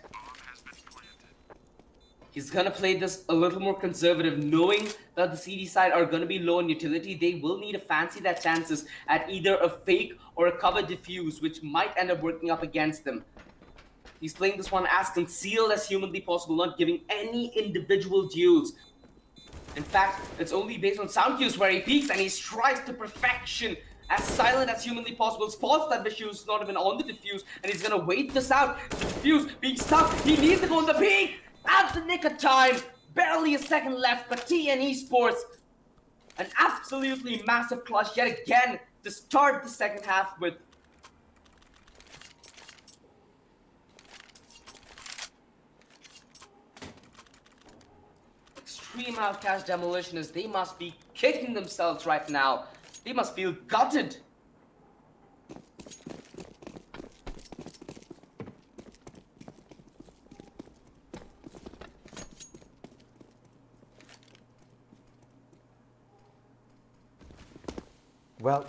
He's gonna play this a little more conservative, knowing that the CD side are gonna be low on utility. They will need to fancy their chances at either a fake or a cover defuse, which might end up working up against them. He's playing this one as concealed as humanly possible, not giving any individual duels. In fact, it's only based on sound cues where he peeks, and he strikes to perfection, as silent as humanly possible. Spots that Vishnu is not even on the defuse, and he's gonna wait this out. The defuse being stuck, he needs to go on the peak at the nick of time. Barely a second left, but TN Esports, an absolutely massive clutch yet again to start the second half with. Extreme OUTCAST Demolitionists, they must be kicking themselves right now. They must feel gutted Well,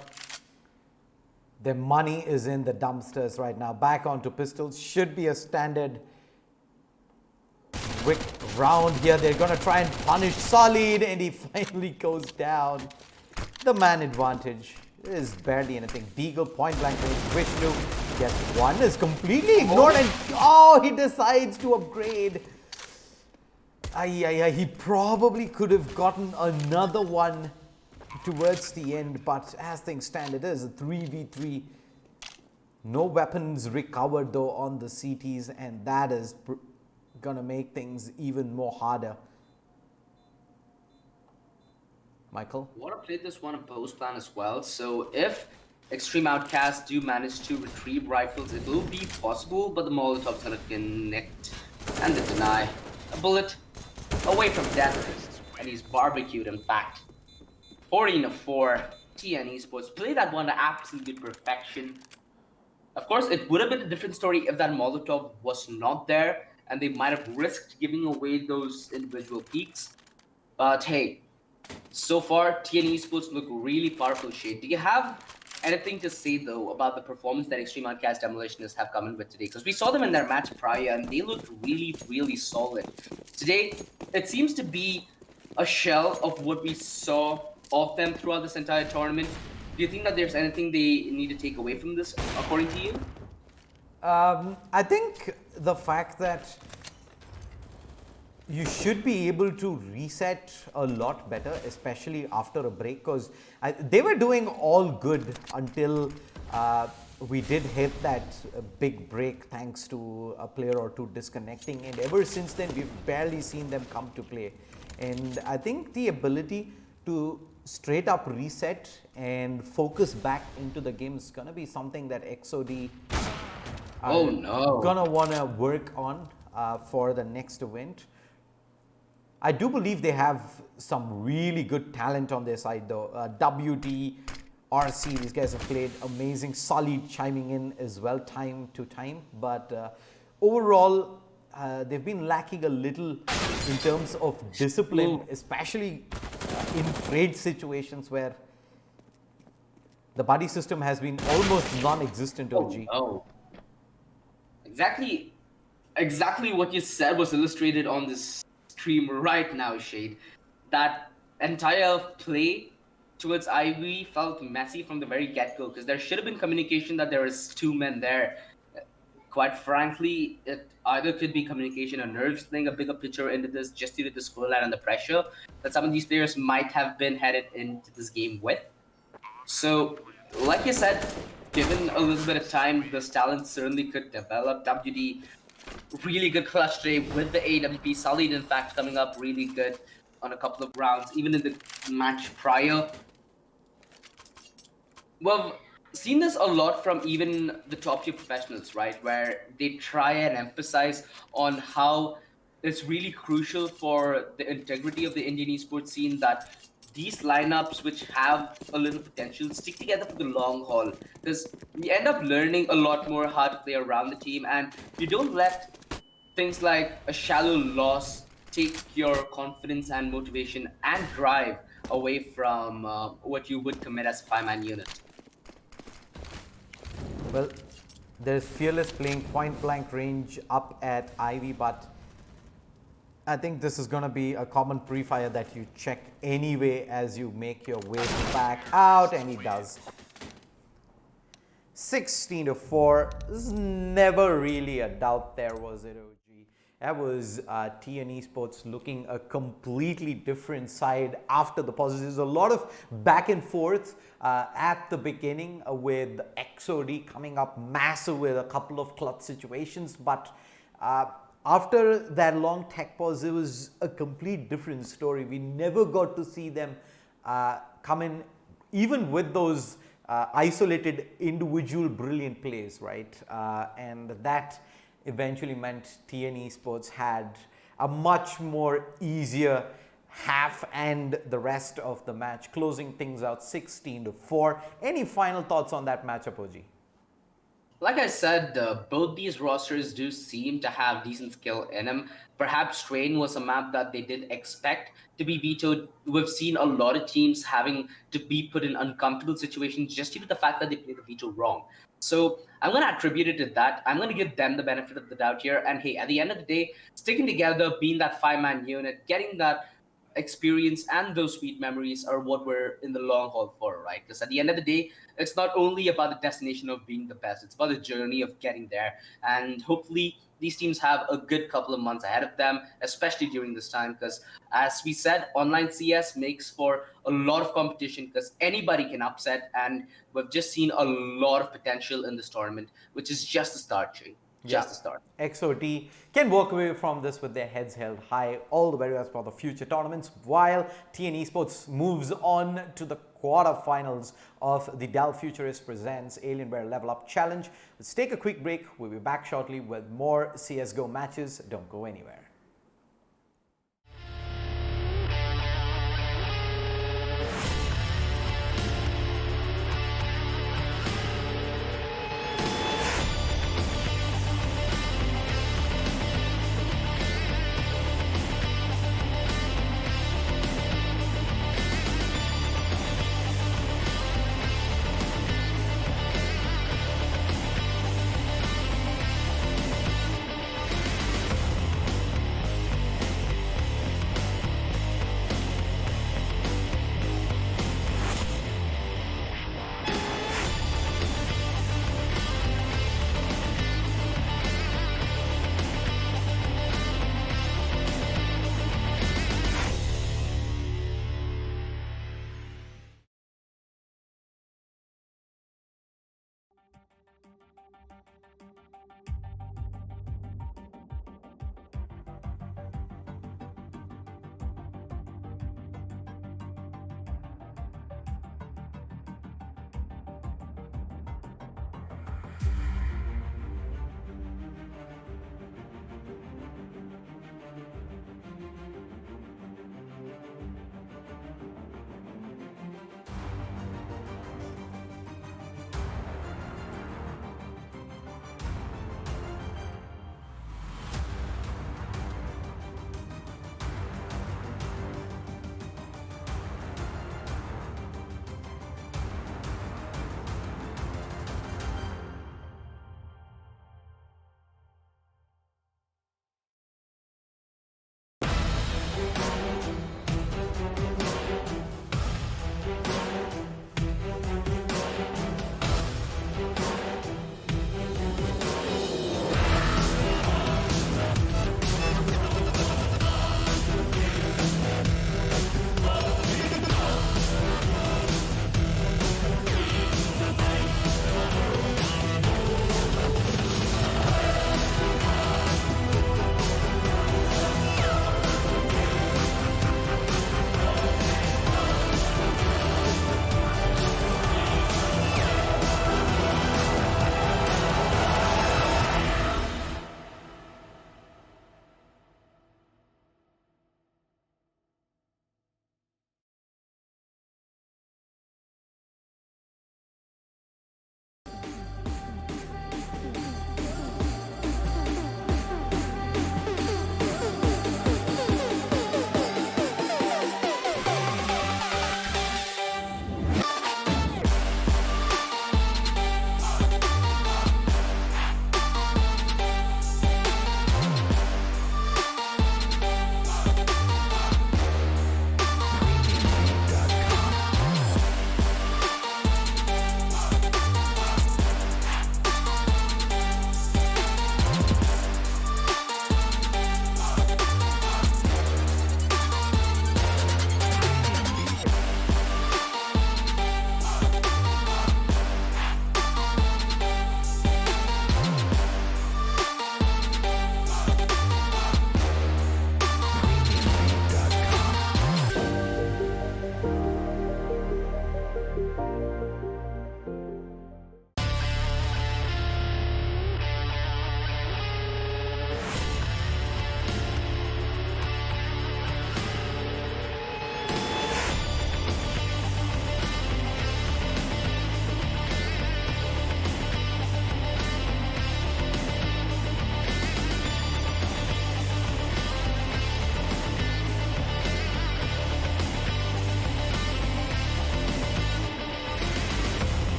their money is in the dumpsters right now. Back onto pistols. Should be a standard quick round here. They're going to try and punish Solid, and he finally goes down. The man advantage is barely anything. Deagle point blank range. Vishnu gets one, is completely ignored, and he decides to upgrade. He probably could have gotten another one towards the end, but as things stand, it is a 3v3. No weapons recovered though on the CTs, and that is gonna make things even more harder. Michael? I want to play this one in post plan as well. So if Extreme Outcast do manage to retrieve rifles, it will be possible, but the Molotov's gonna connect and the deny. A bullet away from death, and he's barbecued in fact. 14-4, TN Esports play that one to absolute perfection. Of course, it would have been a different story if that Molotov was not there, and they might have risked giving away those individual peaks. But hey, so far, TN Esports look really powerful, Shade. Do you have anything to say, though, about the performance that Extreme Outcast Demolitionists have come in with today? Because we saw them in their match prior, and they looked really, really solid. Today, it seems to be a shell of what we saw of them throughout this entire tournament. Do you think that there's anything they need to take away from this, according to you? I think the fact that you should be able to reset a lot better, especially after a break, because they were doing all good until we did hit that big break thanks to a player or two disconnecting, and ever since then we've barely seen them come to play. And I think the ability to straight up reset and focus back into the game is gonna be something that XOD gonna wanna work on for the next event. I do believe they have some really good talent on their side though. WD, RC, these guys have played amazing. Solid chiming in as well time to time, but overall they've been lacking a little in terms of discipline, especially in trade situations where the buddy system has been almost non-existent. OG. Exactly what you said was illustrated on this stream right now, Shade. That entire play towards Ivy felt messy from the very get-go, because there should have been communication that there is two men there. Quite frankly, it either could be communication or nerves playing a bigger picture into this, just due to the scoreline and the pressure that some of these players might have been headed into this game with. So, like you said, given a little bit of time, this talent certainly could develop. WD, really good clutch today with the AWP. Solid, in fact, coming up really good on a couple of rounds, even in the match prior. Well, seen this a lot from even the top tier professionals, right? Where they try and emphasize on how it's really crucial for the integrity of the Indian esports scene that these lineups, which have a little potential, stick together for the long haul. Because you end up learning a lot more how to play around the team, and you don't let things like a shallow loss take your confidence and motivation and drive away from what you would commit as a 5-man unit. Well, there's Fearless playing point blank range up at Ivy, but I think this is going to be a common pre-fire that you check anyway as you make your way back out, and he does. 16-4. This is never really a doubt there, was it, OG? That was TN Esports looking a completely different side after the pause. There's a lot of back and forth at the beginning with XOD coming up massive with a couple of clutch situations, but after that long tech pause, it was a complete different story. We never got to see them come in, even with those isolated individual brilliant plays, right? And that eventually meant TN Esports had a much more easier half and the rest of the match, closing things out 16-4. Any final thoughts on that matchup, OG? Like I said, both these rosters do seem to have decent skill in them. Perhaps Train was a map that they did expect to be vetoed. We've seen a lot of teams having to be put in uncomfortable situations just due to the fact that they played the veto wrong. So I'm going to attribute it to that. I'm going to give them the benefit of the doubt here. And hey, at the end of the day, sticking together, being that five-man unit, getting that experience and those sweet memories are what we're in the long haul for, right? Because at the end of the day, it's not only about the destination of being the best, it's about the journey of getting there. And hopefully, these teams have a good couple of months ahead of them, especially during this time. Because as we said, online CS makes for a lot of competition because anybody can upset. And we've just seen a lot of potential in this tournament, which is just the start, Tree. Just the start. XOT can walk away from this with their heads held high. All the very best for the future tournaments, while TN Esports moves on to the quarterfinals of the Dell Futurist presents Alienware LevelUp Challenge. Let's take a quick break. We'll be back shortly with more CSGO matches. Don't go anywhere.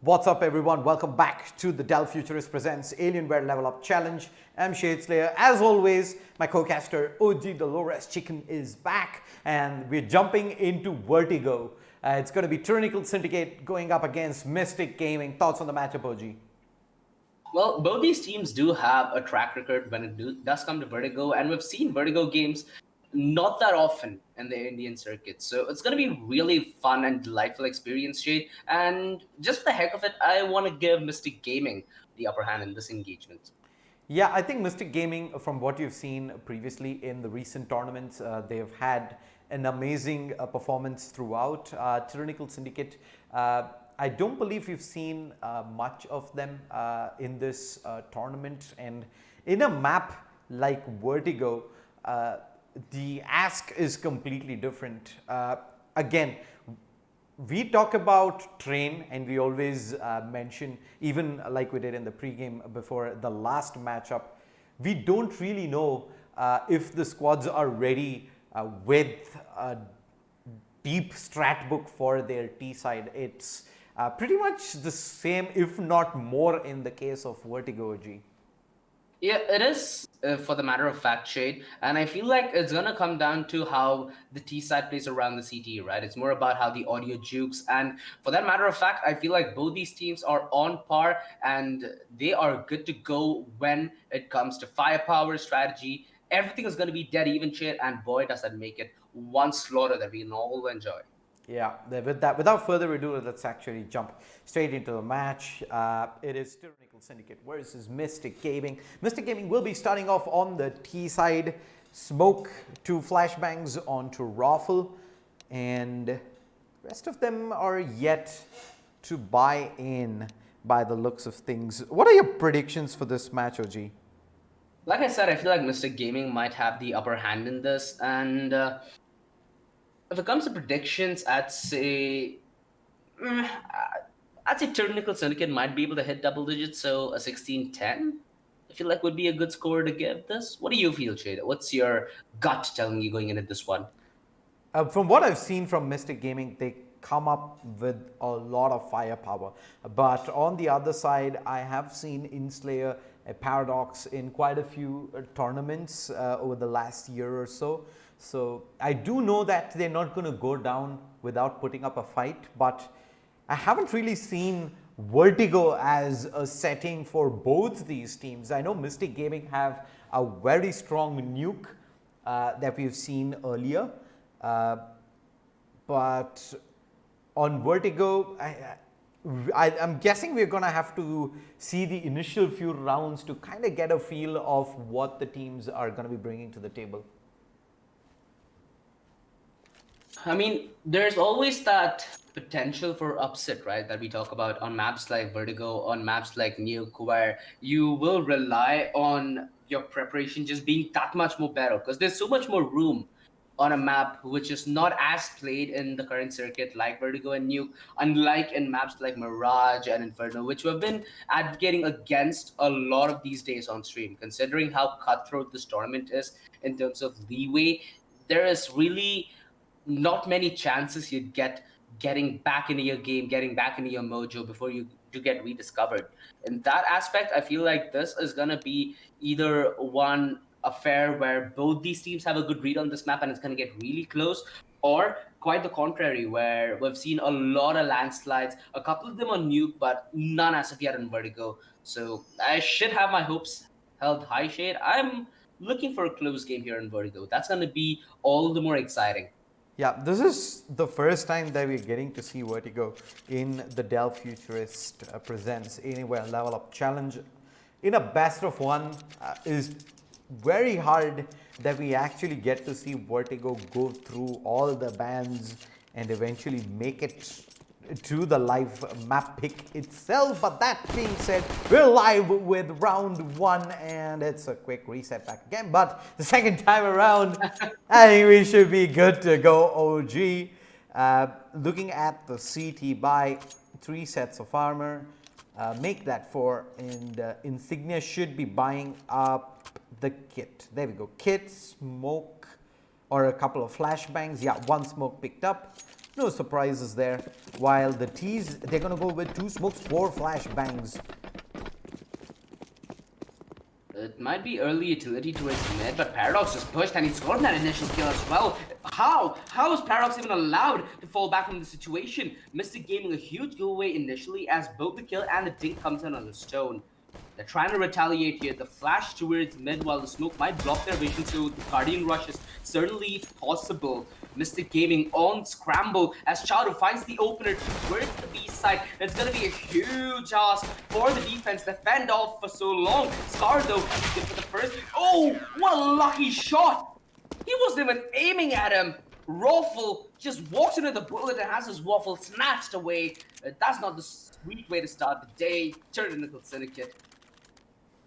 What's up, everyone? Welcome back to the Dell Futurist presents Alienware LevelUp Challenge. I'm Shadeslayer. As always, my co-caster OG Dolores Chicken is back, and we're jumping into Vertigo. It's going to be Tyrannical Syndicate going up against Mystic Gaming. Thoughts on the matchup, OG? Well, both these teams do have a track record when it does come to Vertigo, and we've seen Vertigo games not that often in the Indian circuit. So it's going to be really fun and delightful experience, Shade. And just for the heck of it, I want to give Mystic Gaming the upper hand in this engagement. Yeah, I think Mystic Gaming, from what you've seen previously in the recent tournaments, they have had an amazing performance throughout. Tyrannical Syndicate, I don't believe we've seen much of them in this tournament. And in a map like Vertigo, the ask is completely different. Again, we talk about train, and we always mention, even like we did in the pregame before the last matchup, we don't really know if the squads are ready with a deep strat book for their T side. It's pretty much the same, if not more, in the case of Vertigo G. Yeah, it is for the matter of fact, Shade. And I feel like it's going to come down to how the T side plays around the CT, right? It's more about how the audio jukes. And for that matter of fact, I feel like both these teams are on par and they are good to go when it comes to firepower, strategy. Everything is going to be dead even, Shade. And boy, does that make it one slaughter that we can all enjoy. Yeah, with that, without further ado, let's actually jump straight into the match. It is Tyrannical Syndicate versus Mystic Gaming. Mystic Gaming will be starting off on the T side. Smoke, 2 flashbangs onto Raffle, and rest of them are yet to buy in by the looks of things. What are your predictions for this match, OG? Like I said, I feel like Mystic Gaming might have the upper hand in this. And if it comes to predictions, I'd say Tyrannical Syndicate might be able to hit double digits, so a 16-10 I feel like would be a good score to give this. What do you feel, Shade? What's your gut telling you going into this one? From what I've seen from Mystic Gaming, they come up with a lot of firepower. But on the other side, I have seen Inslayer, a Paradox in quite a few tournaments over the last year or so. So I do know that they're not going to go down without putting up a fight, but I haven't really seen Vertigo as a setting for both these teams. I know Mystic Gaming have a very strong nuke that we've seen earlier. But on Vertigo, I'm guessing we're going to have to see the initial few rounds to kind of get a feel of what the teams are going to be bringing to the table. I mean, there's always that potential for upset, right? That we talk about on maps like Vertigo, on maps like Nuke, where you will rely on your preparation just being that much more better because there's so much more room on a map which is not as played in the current circuit like Vertigo and Nuke, unlike in maps like Mirage and Inferno, which we've been advocating against a lot of these days on stream, considering how cutthroat this tournament is in terms of leeway. There is really not many chances you'd get getting back into your game, getting back into your mojo before you get rediscovered. In that aspect, I feel like this is gonna be either one affair where both these teams have a good read on this map and it's gonna get really close, or quite the contrary, where we've seen a lot of landslides, a couple of them on Nuke, but none as of yet on Vertigo. So I should have my hopes held high, Shade. I'm looking for a close game here in Vertigo. That's gonna be all the more exciting. Yeah, this is the first time that we're getting to see Vertigo in the Dell Futurist Presents Alienware LevelUp Challenge. In a best of one is very hard that we actually get to see Vertigo go through all the bans and eventually make it to the live map pick itself. But that being said, we're live with round one and it's a quick reset back again. But the second time around, I think we should be good to go, OG. Looking at the CT buy, 3 sets of armor, make that 4, and Insignia should be buying up the kit. There we go, kit, smoke, or a couple of flashbangs. Yeah, 1 smoke picked up. No surprises there. While the T's, they're going to go with 2 smokes, 4 flashbangs. It might be early utility towards mid, but Paradox is pushed and he's gotten that initial kill as well. How? How is Paradox even allowed to fall back from the situation? Mystic Gaming a huge giveaway initially as both the kill and the dink comes in on the stone. They're trying to retaliate here. The flash towards mid while the smoke might block their vision, so the Guardian rush is certainly possible. Mystic Gaming on scramble as Charu finds the opener towards the B side. It's going to be a huge ask for the defense to fend off for so long. Scar though, he's good for the first. Oh, what a lucky shot! He wasn't even aiming at him. Raffle just walks into the bullet and has his waffle snatched away. That's not the sweet way to start the day. Tyrannical Syndicate.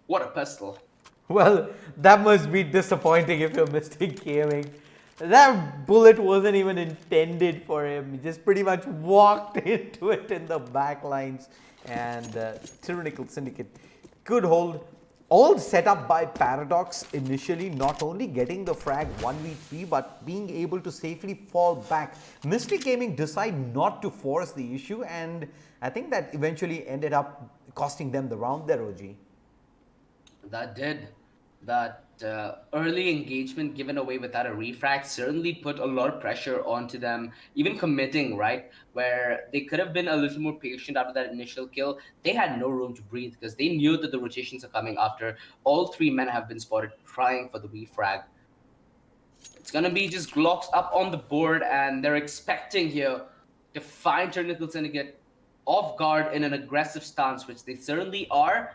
What a pistol. Well, that must be disappointing if you're Mystic Gaming. That bullet wasn't even intended for him. He just pretty much walked into it in the back lines. And Tyrannical Syndicate could hold. All set up by Paradox initially, not only getting the frag 1v3, but being able to safely fall back. Mystic Gaming decide not to force the issue, and I think that eventually ended up costing them the round there, OG. That did. That early engagement given away without a refract certainly put a lot of pressure onto them, even committing, right? Where they could have been a little more patient after that initial kill. They had no room to breathe because they knew that the rotations are coming after all 3 men have been spotted trying for the refrag. It's going to be just Glocks up on the board, and they're expecting here to find Tyrannical Syndicate off guard in an aggressive stance, which they certainly are.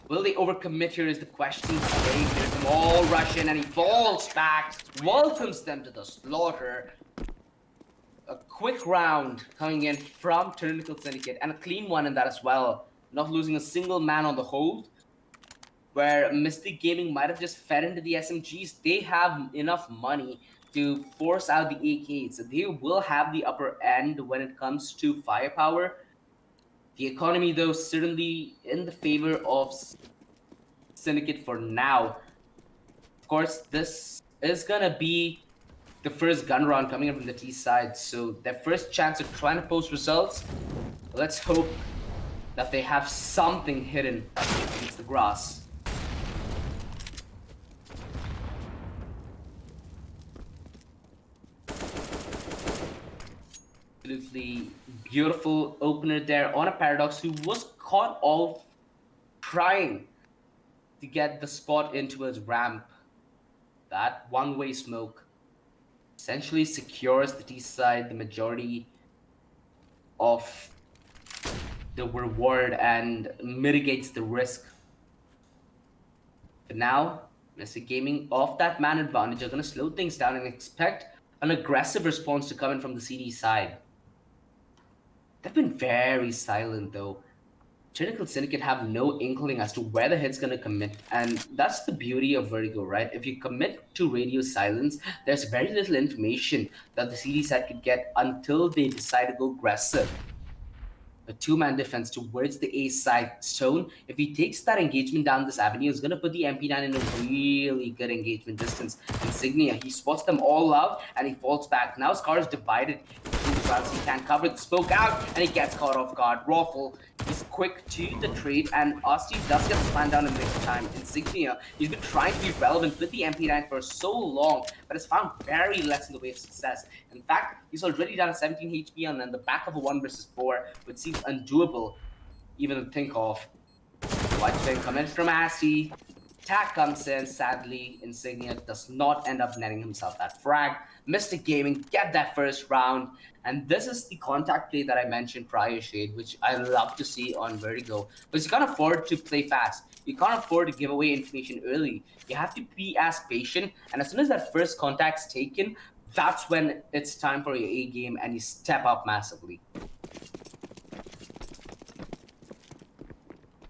Will they overcommit here is the question. There's them all rush in and he falls back, welcomes them to the slaughter. A quick round coming in from Tyrannical Syndicate and a clean one in that as well. Not losing a single man on the hold. Where Mystic Gaming might have just fed into the SMGs. They have enough money to force out the AKs. They will have the upper end when it comes to firepower. The economy, though, certainly in the favor of Syndicate for now. Of course, this is gonna be the first gun round coming in from the T side, so their first chance of trying to post results. Let's hope that they have something hidden against the grass. Absolutely beautiful opener there on a Paradox who was caught off trying to get the spot into his ramp. That one-way smoke essentially secures the T side the majority of the reward and mitigates the risk. But now, Mystic Gaming off that man advantage are going to slow things down and expect an aggressive response to come in from the CD side. They've been very silent though. Tyrannical Syndicate have no inkling as to where the hit's gonna commit, and that's the beauty of Vertigo, right? If you commit to radio silence, there's very little information that the CD side could get until they decide to go aggressive. A two-man defense towards the A side zone. If he takes that engagement down this avenue, it's gonna put the MP9 in a really good engagement distance. Insignia, he spots them all out and he falls back. Now Scar is divided into two rounds. He can't cover the smoke out and he gets caught off guard. Raffle, he's quick to the trade and Asti does get the plan down in big time. Insignia, he's been trying to be relevant with the MP9 for so long, but has found very less in the way of success. In fact, he's already down 17 HP and on the back of a 1 versus 4, which seems undoable even to think of. White Flame coming from Asti. Tack comes in, sadly, Insignia does not end up netting himself that frag. Mystic Gaming get that first round, and this is the contact play that I mentioned prior, Shade, which I love to see on Vertigo. Because you can't afford to play fast. You can't afford to give away information early. You have to be as patient, and as soon as that first contact's taken, that's when it's time for your A game and you step up massively.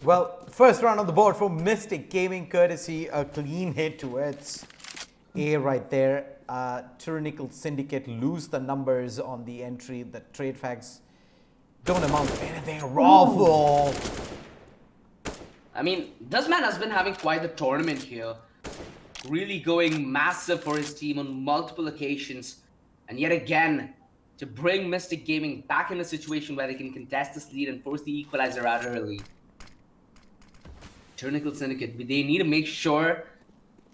Well, first round on the board for Mystic Gaming, courtesy a clean hit towards A right there. Tyrannical Syndicate lose the numbers on the entry. The trade fags don't amount to anything. Raffle. I mean, this man has been having quite the tournament here. Really going massive for his team on multiple occasions. And yet again, to bring Mystic Gaming back in a situation where they can contest this lead and force the equalizer out early. Tyrannical Syndicate, they need to make sure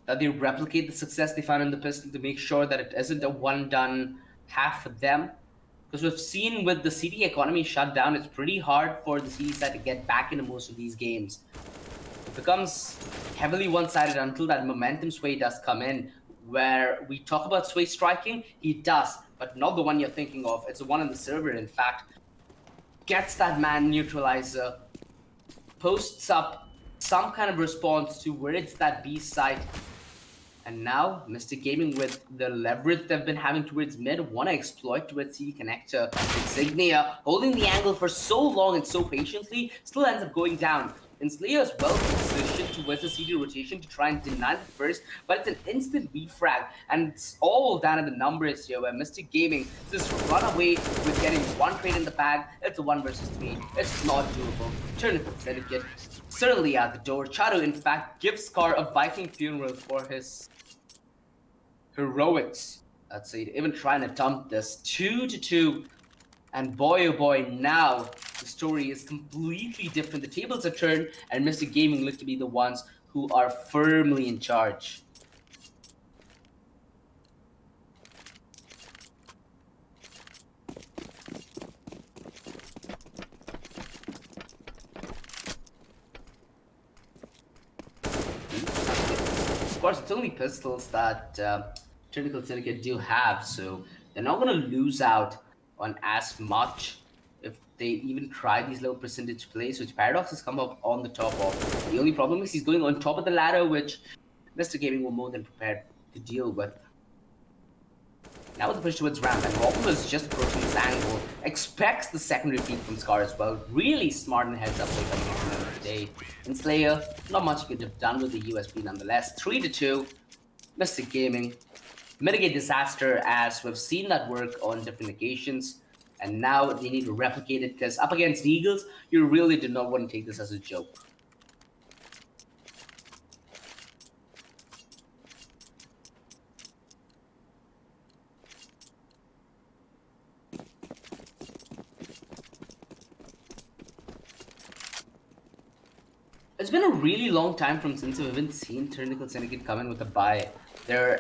that they replicate the success they found in the pistol to make sure that it isn't a one-done half for them. Because we've seen with the CD economy shut down, it's pretty hard for the CD side to get back into most of these games. It becomes heavily one-sided until that momentum sway does come in, where we talk about sway striking, he does, but not the one you're thinking of. It's the one on the server, in fact. Gets that man neutralizer, posts up some kind of response towards that B site. And now, Mystic Gaming, with the leverage they've been having towards mid, want to exploit towards CD connector. Insignia, holding the angle for so long and so patiently, still ends up going down. And Slayer is well positioned towards the CD rotation to try and deny the first, but it's an instant refrag, and it's all down in the numbers here, where Mystic Gaming just run away with getting one trade in the bag. It's a 1 versus 3. It's not doable. Tyrannical Syndicate certainly at the door. Charu, in fact, gives Scar a Viking funeral for his heroics. Let's say, even trying to dump this 2-2. And boy, oh boy, now the story is completely different. The tables have turned, and Mystic Gaming look to be the ones who are firmly in charge. Of course, it's only pistols that Tyrannical Syndicate do have, so they're not going to lose out on as much if they even try these low percentage plays, which Paradox has come up on the top of. The only problem is he's going on top of the ladder, which Mr. Gaming were more than prepared to deal with. Now with the push towards ramp, and Robin is just approaching this angle, expects the second repeat from Scar as well. Really smart and heads up play coming at the end of the day. And Slayer, not much he could have done with the USB nonetheless. 3-2, Mystic Gaming. Mitigate disaster, as we've seen that work on different occasions. And now they need to replicate it, because up against the Eagles, you really do not want to take this as a joke. It's been a really long time since we've even seen Tyrannical Syndicate come in with a buy. Their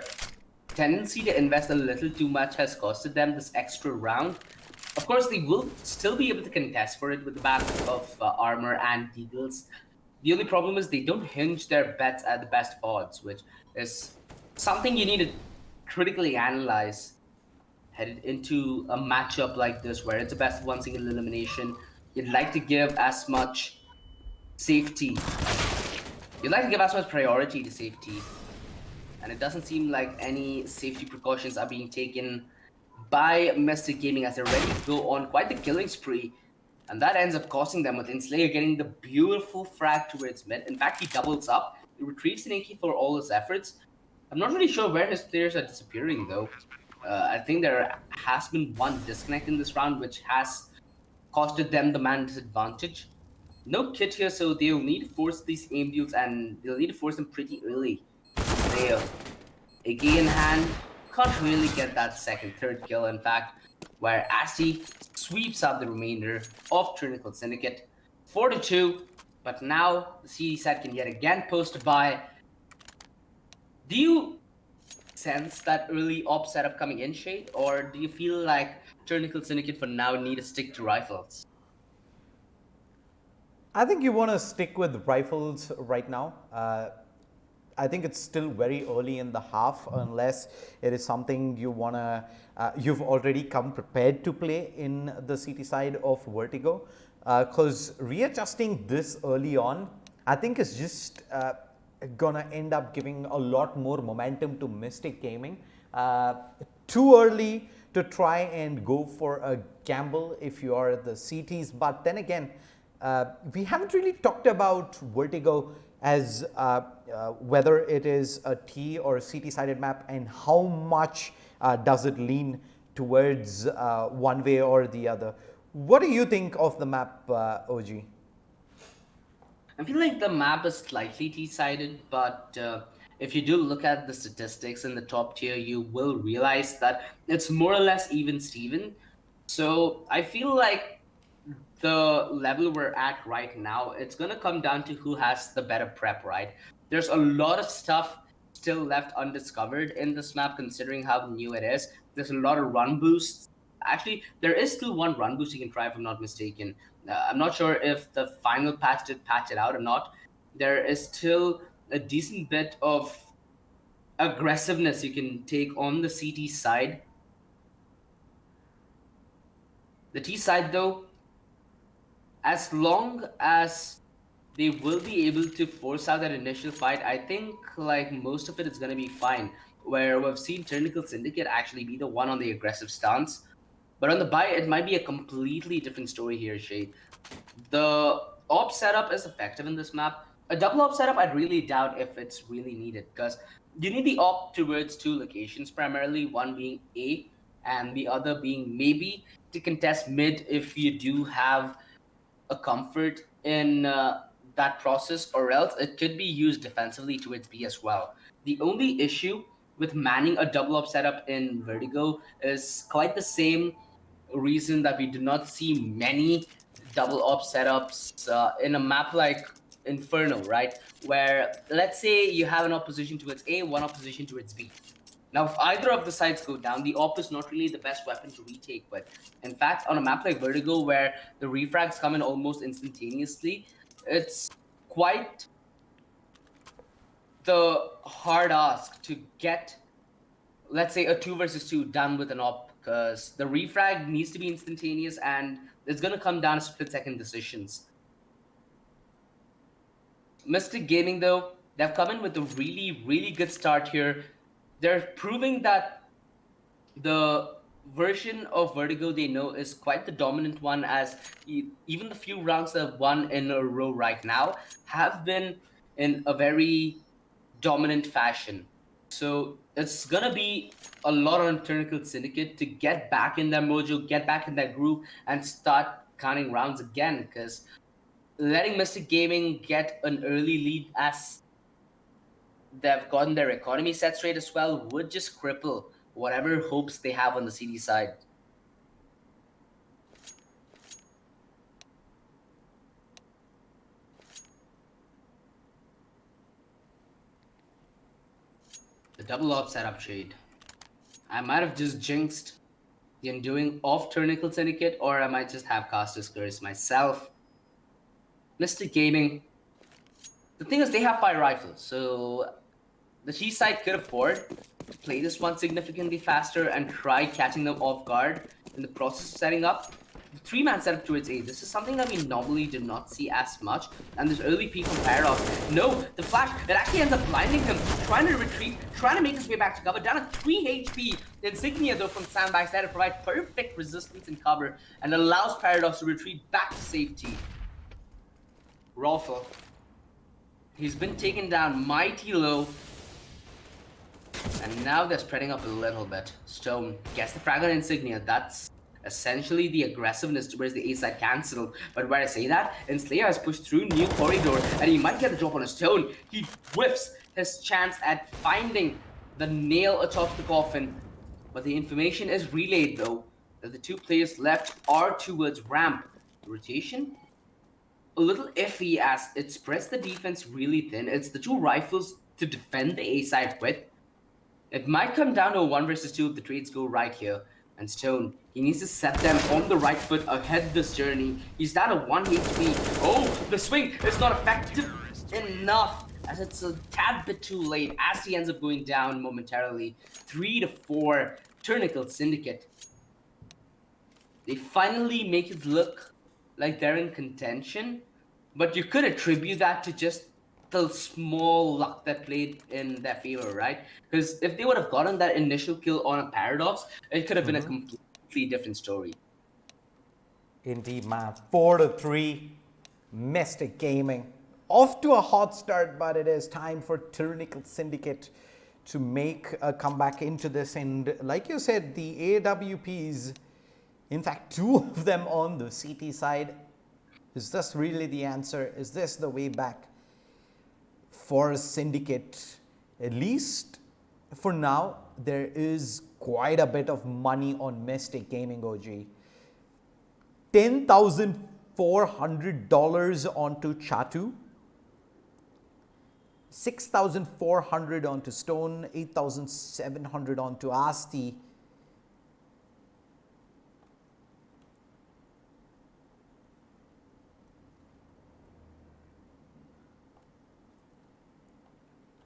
tendency to invest a little too much has costed them this extra round. Of course, they will still be able to contest for it with the back of Armor and Deagles. The only problem is they don't hinge their bets at the best odds, which is something you need to critically analyze headed into a matchup like this where it's a best of one single elimination. You'd like to give as much safety. You'd like to give as much priority to safety. And it doesn't seem like any safety precautions are being taken by Mystic Gaming, as they already go on quite the killing spree. And that ends up costing them, with Enslayer getting the beautiful frag towards mid. In fact, he doubles up. He retrieves an AK for all his efforts. I'm not really sure where his players are disappearing, though. I think there has been one disconnect in this round, which has costed them the man disadvantage. No kit here, so they'll need to force these aim deals, and they'll need to force them pretty early. Slayer, AK in hand, can't really get that third kill, in fact, where Asti sweeps out the remainder of Tyrannical Syndicate 4-2. But now the CD set can yet again post a buy. Do you sense that early op setup coming in, Shade, or do you feel like Tyrannical Syndicate for now need to stick to rifles? I think you want to stick with rifles right now. I think it's still very early in the half, unless it is something you want to, you've already come prepared to play in the CT side of Vertigo. Because readjusting this early on, I think is just gonna end up giving a lot more momentum to Mystic Gaming. Too early to try and go for a gamble if you are the CTs, but then again, we haven't really talked about Vertigo as whether it is a T or a CT sided map, and how much does it lean towards one way or the other. What do you think of the map, OG? I feel like the map is slightly T-sided, but if you do look at the statistics in the top tier, you will realize that it's more or less even Steven. So I feel like the level we're at right now, it's gonna come down to who has the better prep, right? There's a lot of stuff still left undiscovered in this map, considering how new it is. There's a lot of run boosts. Actually, there is still one run boost you can try, if I'm not mistaken. I'm not sure if the final patch did patch it out or not. There is still a decent bit of aggressiveness you can take on the CT side. The T side, though, as long as they will be able to force out that initial fight, I think like most of it is going to be fine. Where we've seen Tyrannical Syndicate actually be the one on the aggressive stance. But on the buy, it might be a completely different story here, Shade. The op setup is effective in this map. A double op setup, I'd really doubt if it's really needed, because you need the op towards two locations primarily, one being A and the other being maybe to contest mid if you do have a comfort in that process, or else it could be used defensively towards B as well. The only issue with manning a double up setup in Vertigo is quite the same reason that we do not see many double op setups in a map like Inferno, right? Where let's say you have an opposition towards A, one opposition towards B. Now, if either of the sides go down, the op is not really the best weapon to retake. But in fact, on a map like Vertigo, where the refrags come in almost instantaneously, it's quite the hard ask to get, let's say, a 2 versus 2 done with an op, because the refrag needs to be instantaneous, and it's going to come down to split-second decisions. Mystic Gaming, though, they've come in with a really, really good start here. They're proving that the version of Vertigo they know is quite the dominant one, as even the few rounds they've won in a row right now have been in a very dominant fashion. So it's gonna be a lot on Tyrannical Syndicate to get back in that mojo, get back in that groove, and start counting rounds again. Because letting Mystic Gaming get an early lead as they've gotten their economy set straight as well would just cripple whatever hopes they have on the CD side. The double op setup shade. I might have just jinxed the undoing of Tyrannical Syndicate, or I might just have Caster's Curse myself. Mystic Gaming. The thing is, they have fire rifles, so the T side could afford to play this one significantly faster and try catching them off guard in the process of setting up. The three-man setup towards A, this is something that we normally do not see as much, and this early peek from Paradox. No, the flash, it actually ends up blinding him, trying to retreat, trying to make his way back to cover, down at 3 HP. The Insignia, though, from Sandbags there to provide perfect resistance and cover, and allows Paradox to retreat back to safety. Raffle. He's been taken down mighty low. And now they're spreading up a little bit. Stone gets the frag on Insignia. That's essentially the aggressiveness towards the A side cancel. But where I say that, Enslayer has pushed through new corridor and he might get a drop on a Stone. He whiffs his chance at finding the nail atop the coffin. But the information is relayed though that the two players left are towards ramp. Rotation? A little iffy as it spreads the defense really thin. It's the two rifles to defend the A side with. It might come down to a 1 versus 2 if the trades go right here. And Stone, he needs to set them on the right foot ahead this journey. He's down to 1 HP. Oh, the swing is not effective enough as it's a tad bit too late as he ends up going down momentarily. 3 to 4, Tyrannical Syndicate. They finally make it look like they're in contention, but you could attribute that to just the small luck that played in their favor, right? Because if they would have gotten that initial kill on a Paradox, it could have been a completely different story. Indeed, man. 4 to 3, Mystic Gaming. Off to a hot start, but it is time for Tyrannical Syndicate to make a comeback into this. And like you said, the AWPs, in fact, 2 of them on the CT side. Is this really the answer? Is this the way back for Syndicate? At least for now, there is quite a bit of money on Mystic Gaming, OG. $10,400 onto Chatu, 6,400 onto Stone, 8,700 onto Asti.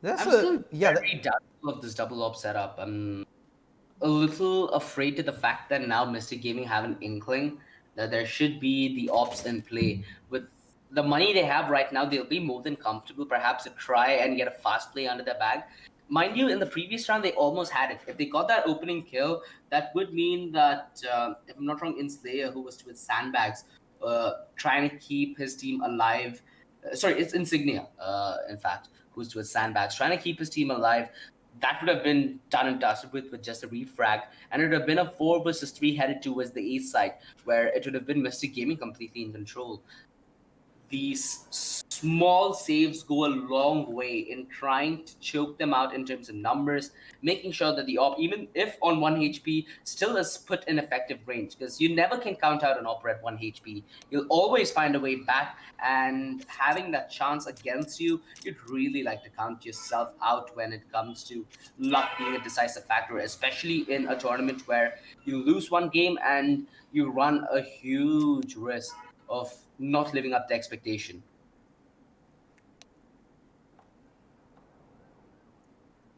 I'm still very doubtful of this double op setup. I'm a little afraid to the fact that now Mystic Gaming have an inkling that there should be the ops in play. With the money they have right now, they'll be more than comfortable perhaps to try and get a fast play under their bag. Mind you, in the previous round, they almost had it. If they got that opening kill, that would mean that, if I'm not wrong, Inslayer, who was with Sandbags, trying to keep his team alive. Sorry, it's Insignia, in fact, who's with Sandbags, trying to keep his team alive. That would have been done and dusted with just a refrag, and it would have been a 4 versus 3 headed towards the A side, where it would have been Mystic Gaming completely in control. These small saves go a long way in trying to choke them out in terms of numbers, making sure that the op, even if on 1 HP, still is put in effective range, because you never can count out an op at 1 HP. You'll always find a way back, and having that chance against you, you'd really like to count yourself out when it comes to luck being a decisive factor, especially in a tournament where you lose one game and you run a huge risk of not living up to expectation.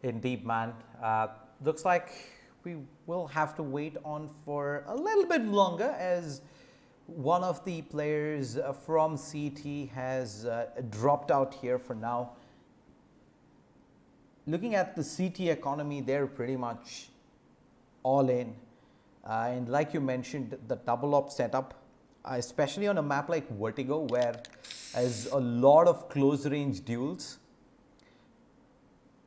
Indeed, man. Looks like we will have to wait on for a little bit longer as one of the players from CT has dropped out here for now. Looking at the CT economy, they're pretty much all in. And like you mentioned, the double op setup, especially on a map like Vertigo, where there's a lot of close range duels,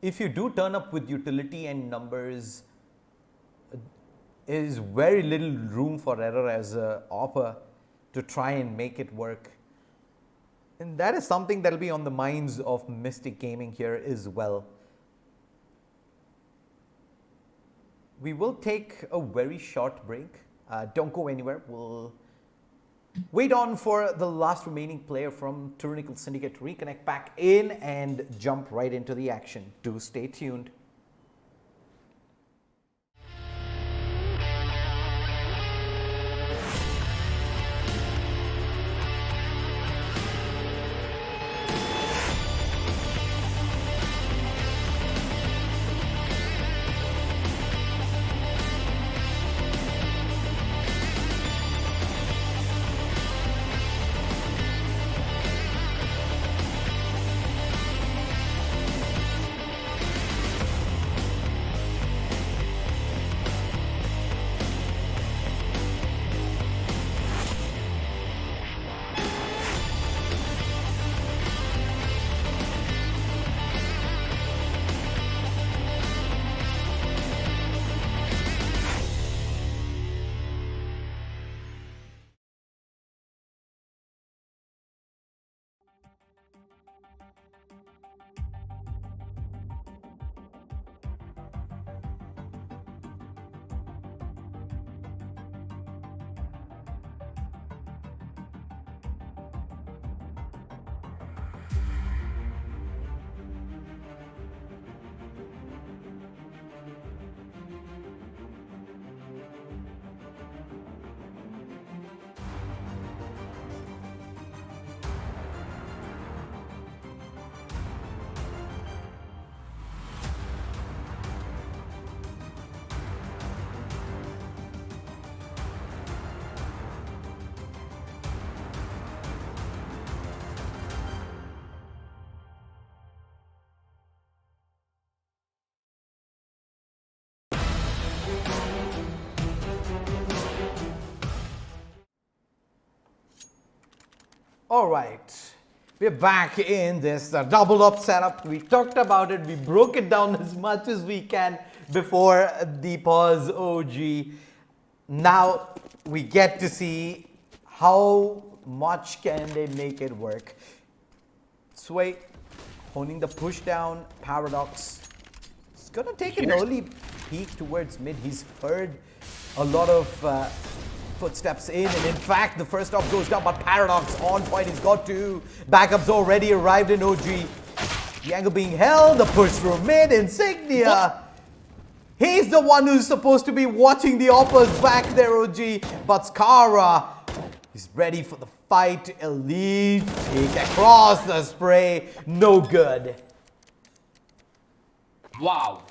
if you do turn up with utility and numbers, is very little room for error as a opper to try and make it work. And that is something that will be on the minds of Mystic Gaming here as well. We will take a very short break. Don't go anywhere. We'll wait on for the last remaining player from Tyrannical Syndicate to reconnect back in and jump right into the action. Do stay tuned. All right, we're back in this double up setup. We talked about it. We broke it down as much as we can before the pause OG. Now we get to see how much can they make it work. Sway honing the push down. Paradox is going to take an early peek towards mid. He's heard a lot of footsteps in, and in fact the first off goes down, but Paradox on point. He's got two backups already arrived in OG. The angle being held, the push through mid. Insignia, he's the one who's supposed to be watching the oppers back there, OG, but Skara is ready for the fight. Elite take across the spray, no good. Wow,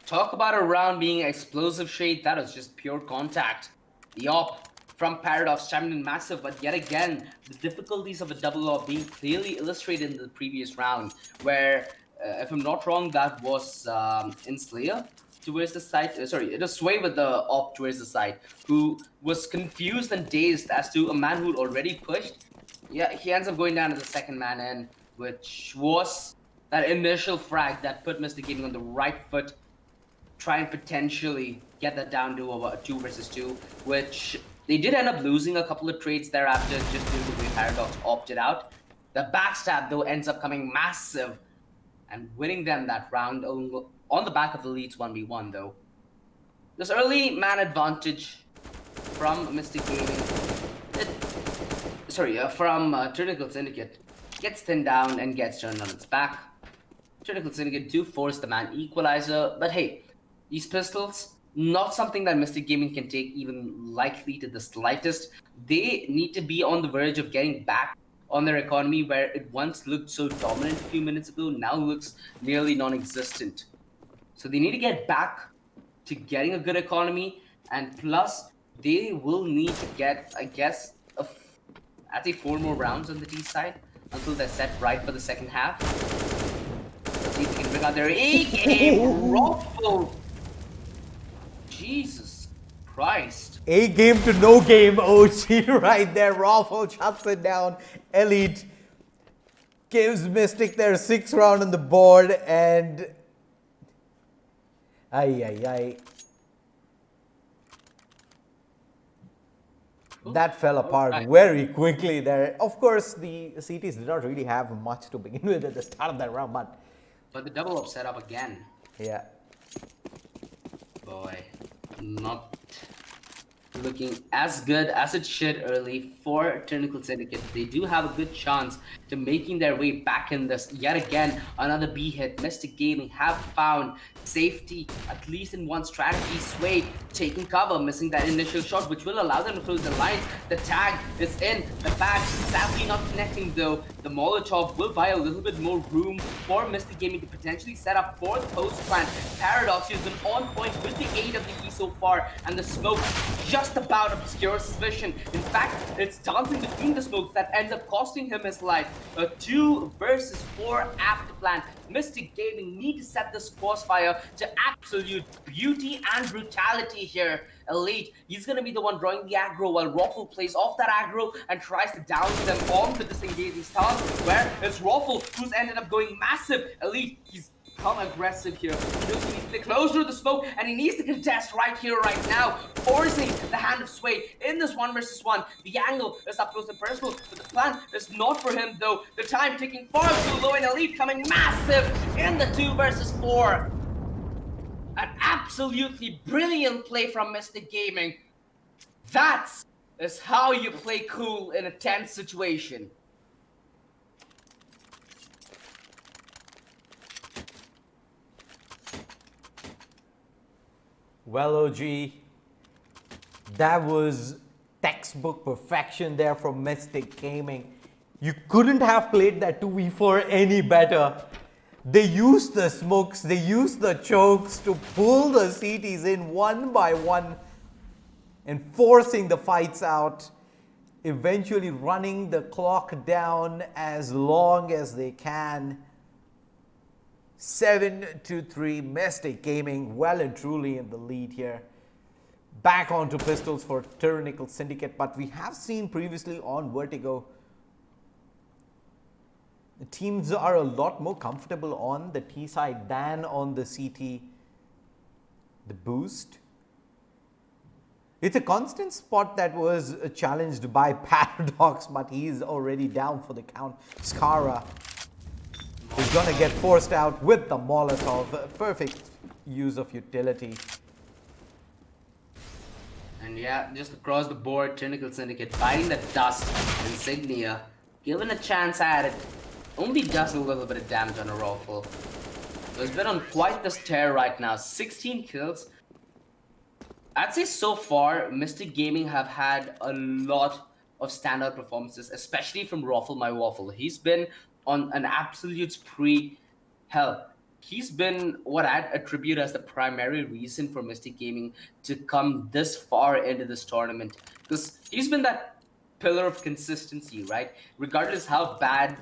talk about a round being explosive, Shade. That was just pure contact. The op from Paradox chimed in massive, but yet again, the difficulties of a double op being clearly illustrated in the previous round, where, if I'm not wrong, that was in Slayer towards the side. Sorry, it was Sway with the op towards the side, who was confused and dazed as to a man who'd already pushed. Yeah, he ends up going down to the second man in, which was that initial frag that put Mr. Gaming on the right foot, try and potentially get that down to a 2 versus 2, which they did end up losing a couple of trades thereafter just due to the way Paradox opted out. The backstab, though, ends up coming massive and winning them that round on the back of the leads 1v1, though. This early man advantage from Mystic Gaming, from Tyrannical Syndicate, gets thinned down and gets turned on its back. Tyrannical Syndicate do force the man equalizer, but hey, these pistols, not something that Mystic Gaming can take even lightly to the slightest. They need to be on the verge of getting back on their economy, where it once looked so dominant a few minutes ago, now looks nearly non-existent. So they need to get back to getting a good economy, and plus, they will need to get, I guess, I'd say 4 more rounds on the T side until they're set right for the second half. Let's see if they can bring out their A-game ruffle. Jesus Christ. A game to no game, OG right there. Raffle shuts it down. Elite gives Mystic their 6th round on the board, and Ay, ay, ay. That fell apart Alright. very quickly there. Of course, the CTs did not really have much to begin with at the start of that round, but But the double up set up again. yeah. Boy, not looking as good as it should early for Tyrannical Syndicate. They do have a good chance to making their way back in this. Yet again, another B hit. Mystic Gaming have found safety, at least in one strategy. Sway taking cover, missing that initial shot, which will allow them to close the lines. The tag is in the bag, sadly not connecting though. The Molotov will buy a little bit more room for Mystic Gaming to potentially set up for the post plant. Paradox has been on point with the AWP so far, and the smoke just about obscures his vision. In fact, it's dancing between the smokes that ends up costing him his life. A 2 versus 4 after plan. Mystic Gaming need to set this crossfire to absolute beauty and brutality here. Elite, he's gonna be the one drawing the aggro while Raffle plays off that aggro and tries to down them on the disengaging stance, where it's Raffle who's ended up going massive. Elite, he's come aggressive here. He knows he needs to stay closer to the smoke, and he needs to contest right here, right now, forcing the hand of Sway in this 1 versus 1. The angle is up close and personal, but the plan is not for him though. The time ticking far too low, and Elite coming massive in the 2 versus 4. An absolutely brilliant play from Mystic Gaming. That is how you play cool in a tense situation. Well, OG, that was textbook perfection there from Mystic Gaming. You couldn't have played that 2v4 any better. They used the smokes, they used the chokes to pull the CTs in one by one and forcing the fights out, eventually running the clock down as long as they can. 7-3, Mystic Gaming well and truly in the lead here. Back onto pistols for Tyrannical Syndicate, but we have seen previously on Vertigo, the teams are a lot more comfortable on the T side than on the CT. The boost. It's a constant spot that was challenged by Paradox, but he's already down for the count. Skara is gonna get forced out with the Molotov. Perfect use of utility. And yeah, just across the board, Tyrannical Syndicate fighting the dust insignia. Given a chance at it, only does a little bit of damage on a Raffle. He's been on quite this tear right now. 16 kills. I'd say so far, Mystic Gaming have had a lot of standout performances, especially from Raffle my Waffle. He's been on an absolute spree. Hell, he's been what I'd attribute as the primary reason for Mystic Gaming to come this far into this tournament. Because he's been that pillar of consistency, right? Regardless how bad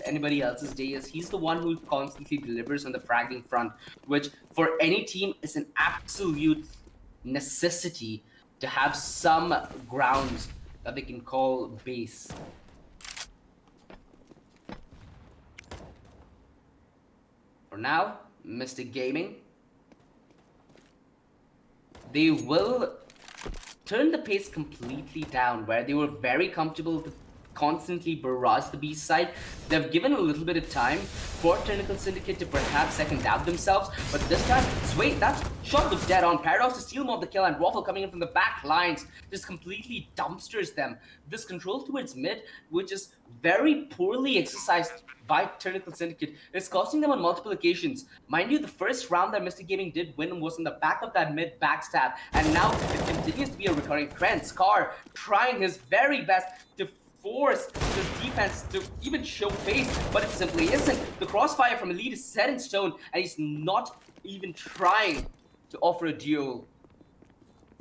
anybody else's day is, he's the one who constantly delivers on the fragging front, which for any team is an absolute necessity to have some grounds that they can call base. For now, Mystic Gaming, they will turn the pace completely down, where they were very comfortable to constantly barrage the B side. They've given a little bit of time for Tyrannical Syndicate to perhaps second out themselves, but this time, Sway, that shot was dead on. Paradox to steal him off the kill, and Raffle coming in from the back lines just completely dumpsters them. This control towards mid, which is very poorly exercised by Tyrannical Syndicate, is costing them on multiple occasions. Mind you, the first round that Mystic Gaming did win was in the back of that mid backstab, and now it continues to be a recurring trend. Scar trying his very best to force his defense to even show face, but it simply isn't. The crossfire from Elite is set in stone, and he's not even trying to offer a duel.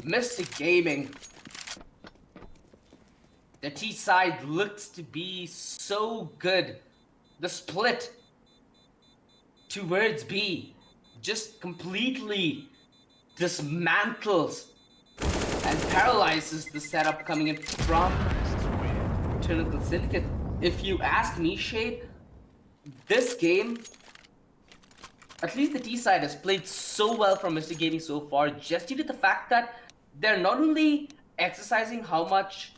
Mystic Gaming, the T side looks to be so good. The split towards B just completely dismantles and paralyzes the setup coming in from Tyrannical Syndicate. If you ask me, Shade, this game at least the T side has played so well from Mystic Gaming so far, just due to the fact that they're not only exercising how much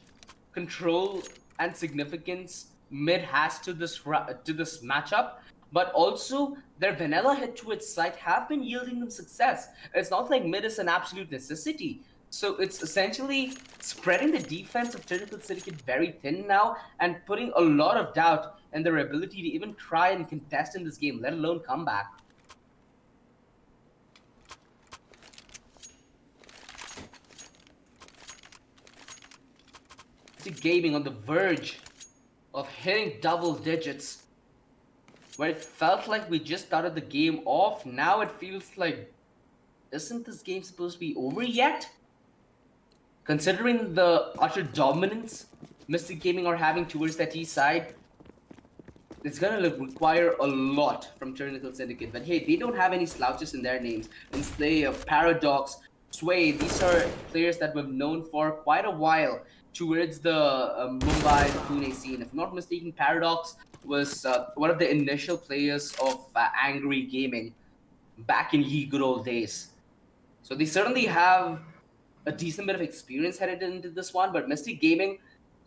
control and significance mid has to this matchup, but also their vanilla hit to its side have been yielding them success. It's not like mid is an absolute necessity. So it's essentially spreading the defense of Tyrannical Syndicate very thin now and putting a lot of doubt in their ability to even try and contest in this game, let alone come back. Gaming on the verge of hitting double digits, where it felt like we just started the game off. Now it feels like, isn't this game supposed to be over yet? Considering the utter dominance Mystic Gaming are having towards that T side, it's gonna require a lot from Tyrannical Syndicate. But hey, they don't have any slouches in their names. And Slayer, Paradox, Sway, these are players that we've known for quite a while towards the Mumbai, Pune scene. If I'm not mistaken, Paradox was one of the initial players of Angry Gaming back in ye good old days. So they certainly have a decent bit of experience headed into this one, but Mystic Gaming,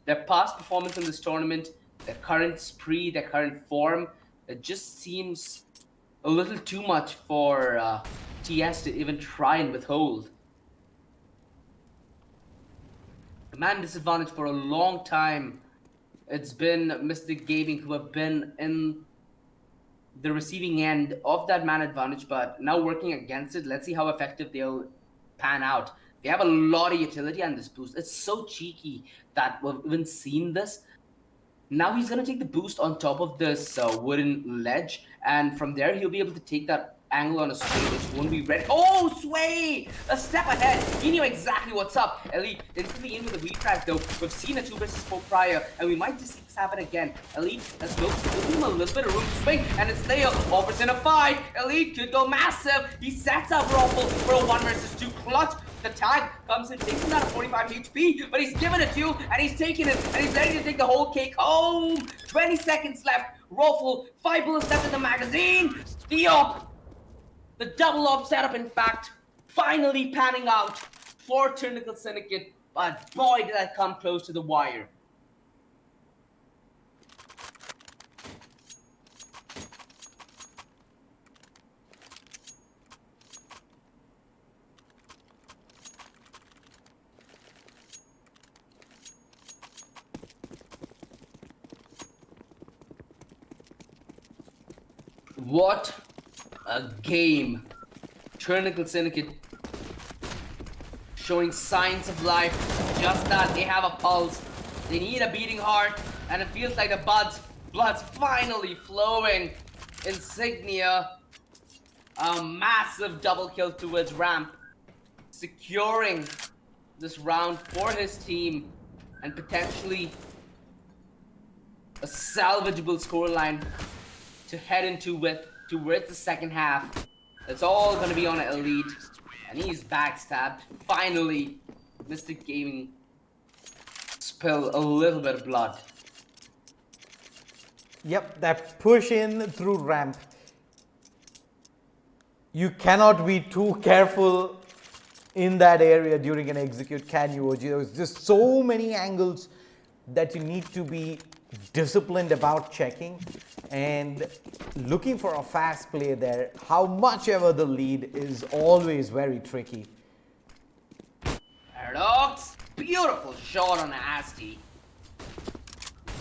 their past performance in this tournament, their current spree, their current form, it just seems a little too much for TS to even try and withhold. The man disadvantage for a long time. It's been Mystic Gaming who have been in the receiving end of that man advantage, but now working against it. Let's see how effective they'll pan out. They have a lot of utility on this boost. It's so cheeky that we've even seen this. Now he's going to take the boost on top of this wooden ledge, and from there he'll be able to take that angle on a Sway, which won't be ready. Oh, Sway! A step ahead. He knew exactly what's up. Elite instantly in with a retry though. We've seen a 2 versus 4 prior, and we might just see this happen again. Elite, let's go. Give him a little bit of room to swing, and it's Slayer offers in a fight. Elite could go massive. He sets up Ruffle for a 1 versus 2 clutch. The tag comes in, takes him down to 45 HP, but he's given it to you, and he's taking it, and he's ready to take the whole cake home. 20 seconds left. Ruffle, 5 bullets left in the magazine. The double up setup, in fact, finally panning out for Tyrannical Syndicate, but boy, did that come close to the wire. What a game. Tyrannical Syndicate showing signs of life. Just that they have a pulse. They need a beating heart, and it feels like the blood's finally flowing. Insignia, a massive double kill towards Ramp, securing this round for his team, and potentially a salvageable scoreline to head into towards the second half. It's all gonna be on Elite, and he's backstabbed. Finally, Mystic Gaming spill a little bit of blood. Yep, that push in through Ramp. You cannot be too careful in that area during an execute, can you, OG? There's just so many angles that you need to be disciplined about checking and looking for a fast play there. How much ever the lead is always very tricky. Paradox, beautiful shot on Asti.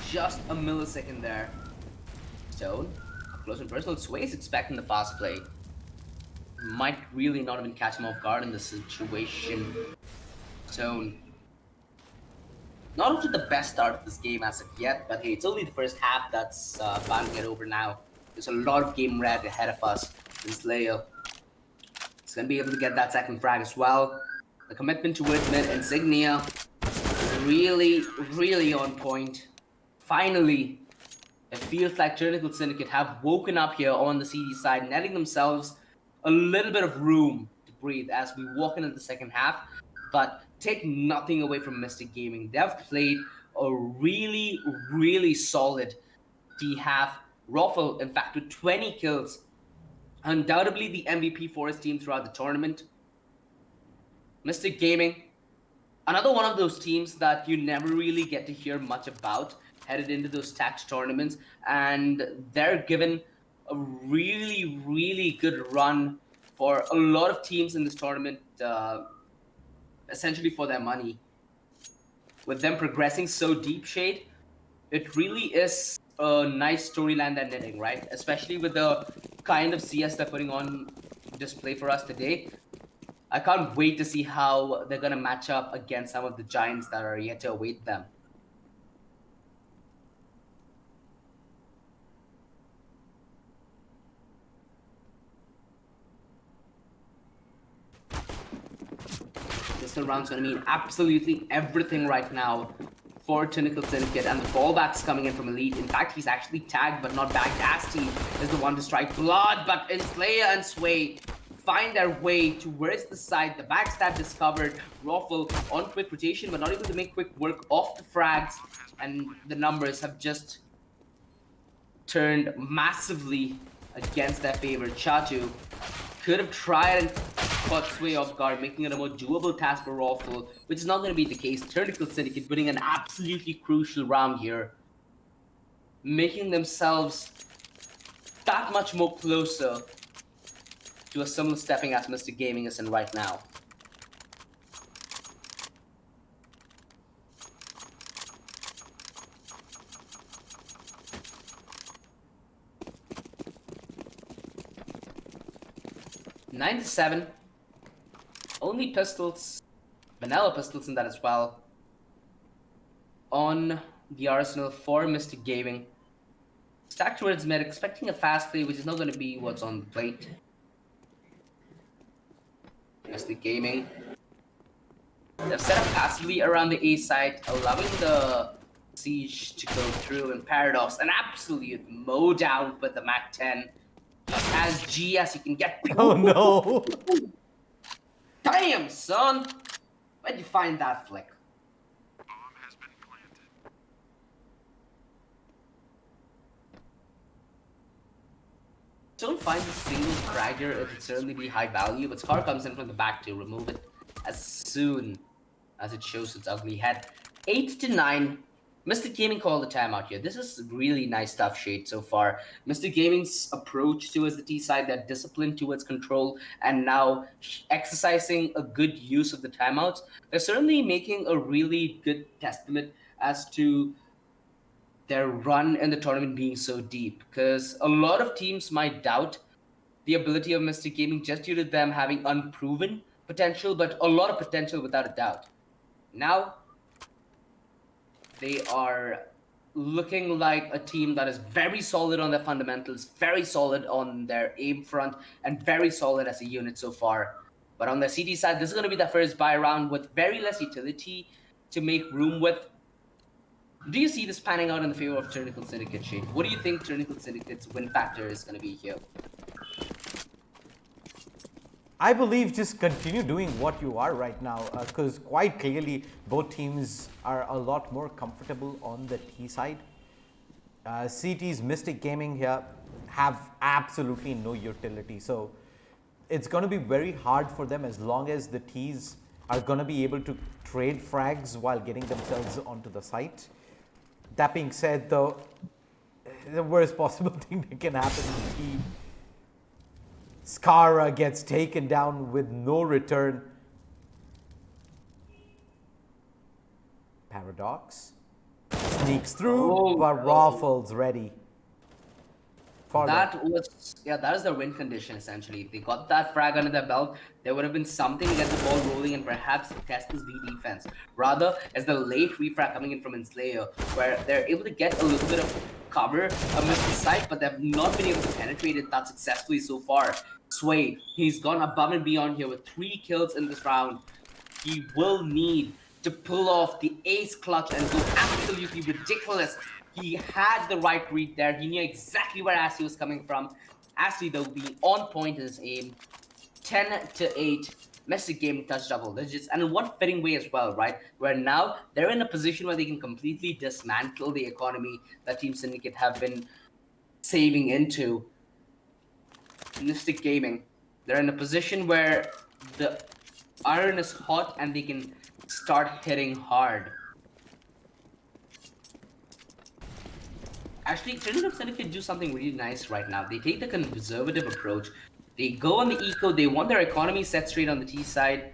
Just a millisecond there. Stone, close and personal. Sway is expecting the fast play. Might really not even catch him off guard in this situation. Stone, not off to the best start of this game as of yet, but hey, it's only the first half that's bound to get over now. There's a lot of game red ahead of us. And Slayer is going to be able to get that second frag as well. The commitment towards mid Insignia is really, really on point. Finally, it feels like Tyrannical Syndicate have woken up here on the CD side, netting themselves a little bit of room to breathe as we walk into the second half. But take nothing away from Mystic Gaming. They've played a really, really solid D half. Ruffle, in fact, with 20 kills undoubtedly the MVP for his team throughout the tournament. Mystic Gaming, another one of those teams that you never really get to hear much about headed into those stacked tournaments, and they're given a really, really good run for a lot of teams in this tournament, essentially for their money. With them progressing so deep, Shade, it really is a nice storyline they're knitting, right? Especially with the kind of CS they're putting on display for us today. I can't wait to see how they're going to match up against some of the giants that are yet to await them. Pistol round's going to mean absolutely everything right now for Tyrannical Syndicate, and the fallbacks coming in from Elite. In fact, he's actually tagged but not bagged. Asti is the one to strike blood, but Enslayer and Sway find their way to where's the side. The backstab discovered. Raffle on quick rotation, but not able to make quick work off the frags, and the numbers have just turned massively against their favor. Chatu could have tried and caught Sway off guard, making it a more doable task for Raffle, which is not going to be the case. Tyrannical Syndicate winning an absolutely crucial round here, making themselves that much more closer to a similar stepping as Mr. Gaming is in right now. Nine to 7. Only pistols, vanilla pistols in that as well, on the arsenal for Mr. Gaming. Stacked towards mid, expecting a fast play, which is not going to be what's on the plate. Mr. Gaming. They've set up passively around the A side, allowing the siege to go through. And Paradox, an absolute mow down with the Mac 10. He's as G as you can get. Oh no! Damn, son! Where'd you find that flick? Don't find a single fragger, it would certainly be high value, but Scar comes in from the back to remove it as soon as it shows its ugly head. 8 to 9. Mr. Gaming called the timeout here. This is really nice stuff, Shade, so far. Mr. Gaming's approach towards the T side, that discipline towards control, and now exercising a good use of the timeouts, they're certainly making a really good testament as to their run in the tournament being so deep. Because a lot of teams might doubt the ability of Mr. Gaming just due to them having unproven potential, but a lot of potential without a doubt. Now, they are looking like a team that is very solid on their fundamentals, very solid on their aim front, and very solid as a unit so far. But on the CT side, this is going to be the first buy round with very less utility to make room with. Do you see this panning out in the favor of Tyrannical Syndicate, Shade? What do you think Tyrannical Syndicate's win factor is going to be here? I believe just continue doing what you are right now, because quite clearly both teams are a lot more comfortable on the T side. CT's Mystic Gaming here have absolutely no utility, so it's going to be very hard for them as long as the T's are going to be able to trade frags while getting themselves onto the site. That being said, though, the worst possible thing that can happen is T Skara gets taken down with no return. Paradox sneaks through, but Raffle's ready. That is their win condition essentially. If they got that frag under their belt, there would have been something to get the ball rolling and perhaps test this B defense. Rather, as the late refrag coming in from Enslayer, where they're able to get a little bit of cover amidst the site, but they've not been able to penetrate it that successfully so far. Sway, he's gone above and beyond here with 3 kills in this round. He will need to pull off the ace clutch and go absolutely ridiculous. He had the right read there. He knew exactly where Asti was coming from. Asti, though, being on point in his aim. 10 to 8. Mystic Gaming touch double digits. And in one fitting way as well, right? Where now they're in a position where they can completely dismantle the economy that Team Syndicate have been saving into. Mystic Gaming. They're in a position where the iron is hot and they can start hitting hard. Actually, TYRRANICAL Syndicate do something really nice right now. They take the conservative approach. They go on the eco, they want their economy set straight on the T side.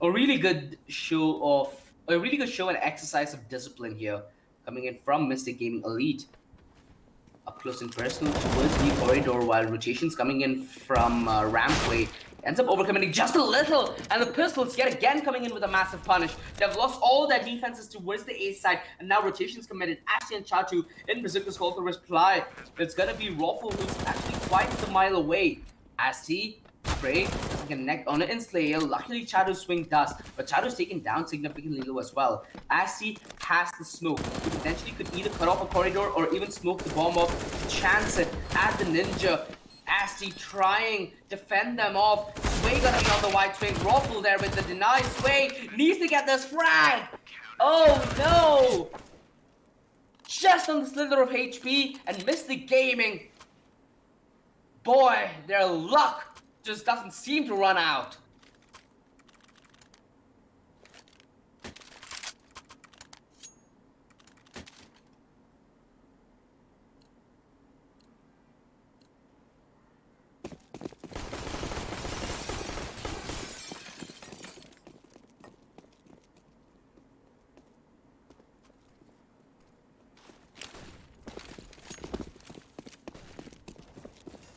A really good show and exercise of discipline here, coming in from Mystic Gaming Elite. Up close and personal towards the corridor, while rotations coming in from Rampway ends up overcommitting just a little, and the Pistols yet again coming in with a massive punish. They've lost all their defenses towards the A side, and now rotations committed. Ashley and Chatu in Berserker's call for reply. It's gonna be Raffle, who's actually quite a mile away. Asti, Spray doesn't connect on it in Slayer. Luckily, Chatu's swing does, but Chatu's taken down significantly low as well. Asti has the smoke. He potentially could either cut off a corridor or even smoke the bomb off to chance it at the Ninja. Asti trying to fend them off. Sway gonna be on the wide swing. Raffle there with the deny. Sway needs to get this frag. Oh no! Just on the slither of HP and Mystic Gaming. Boy, their luck just doesn't seem to run out.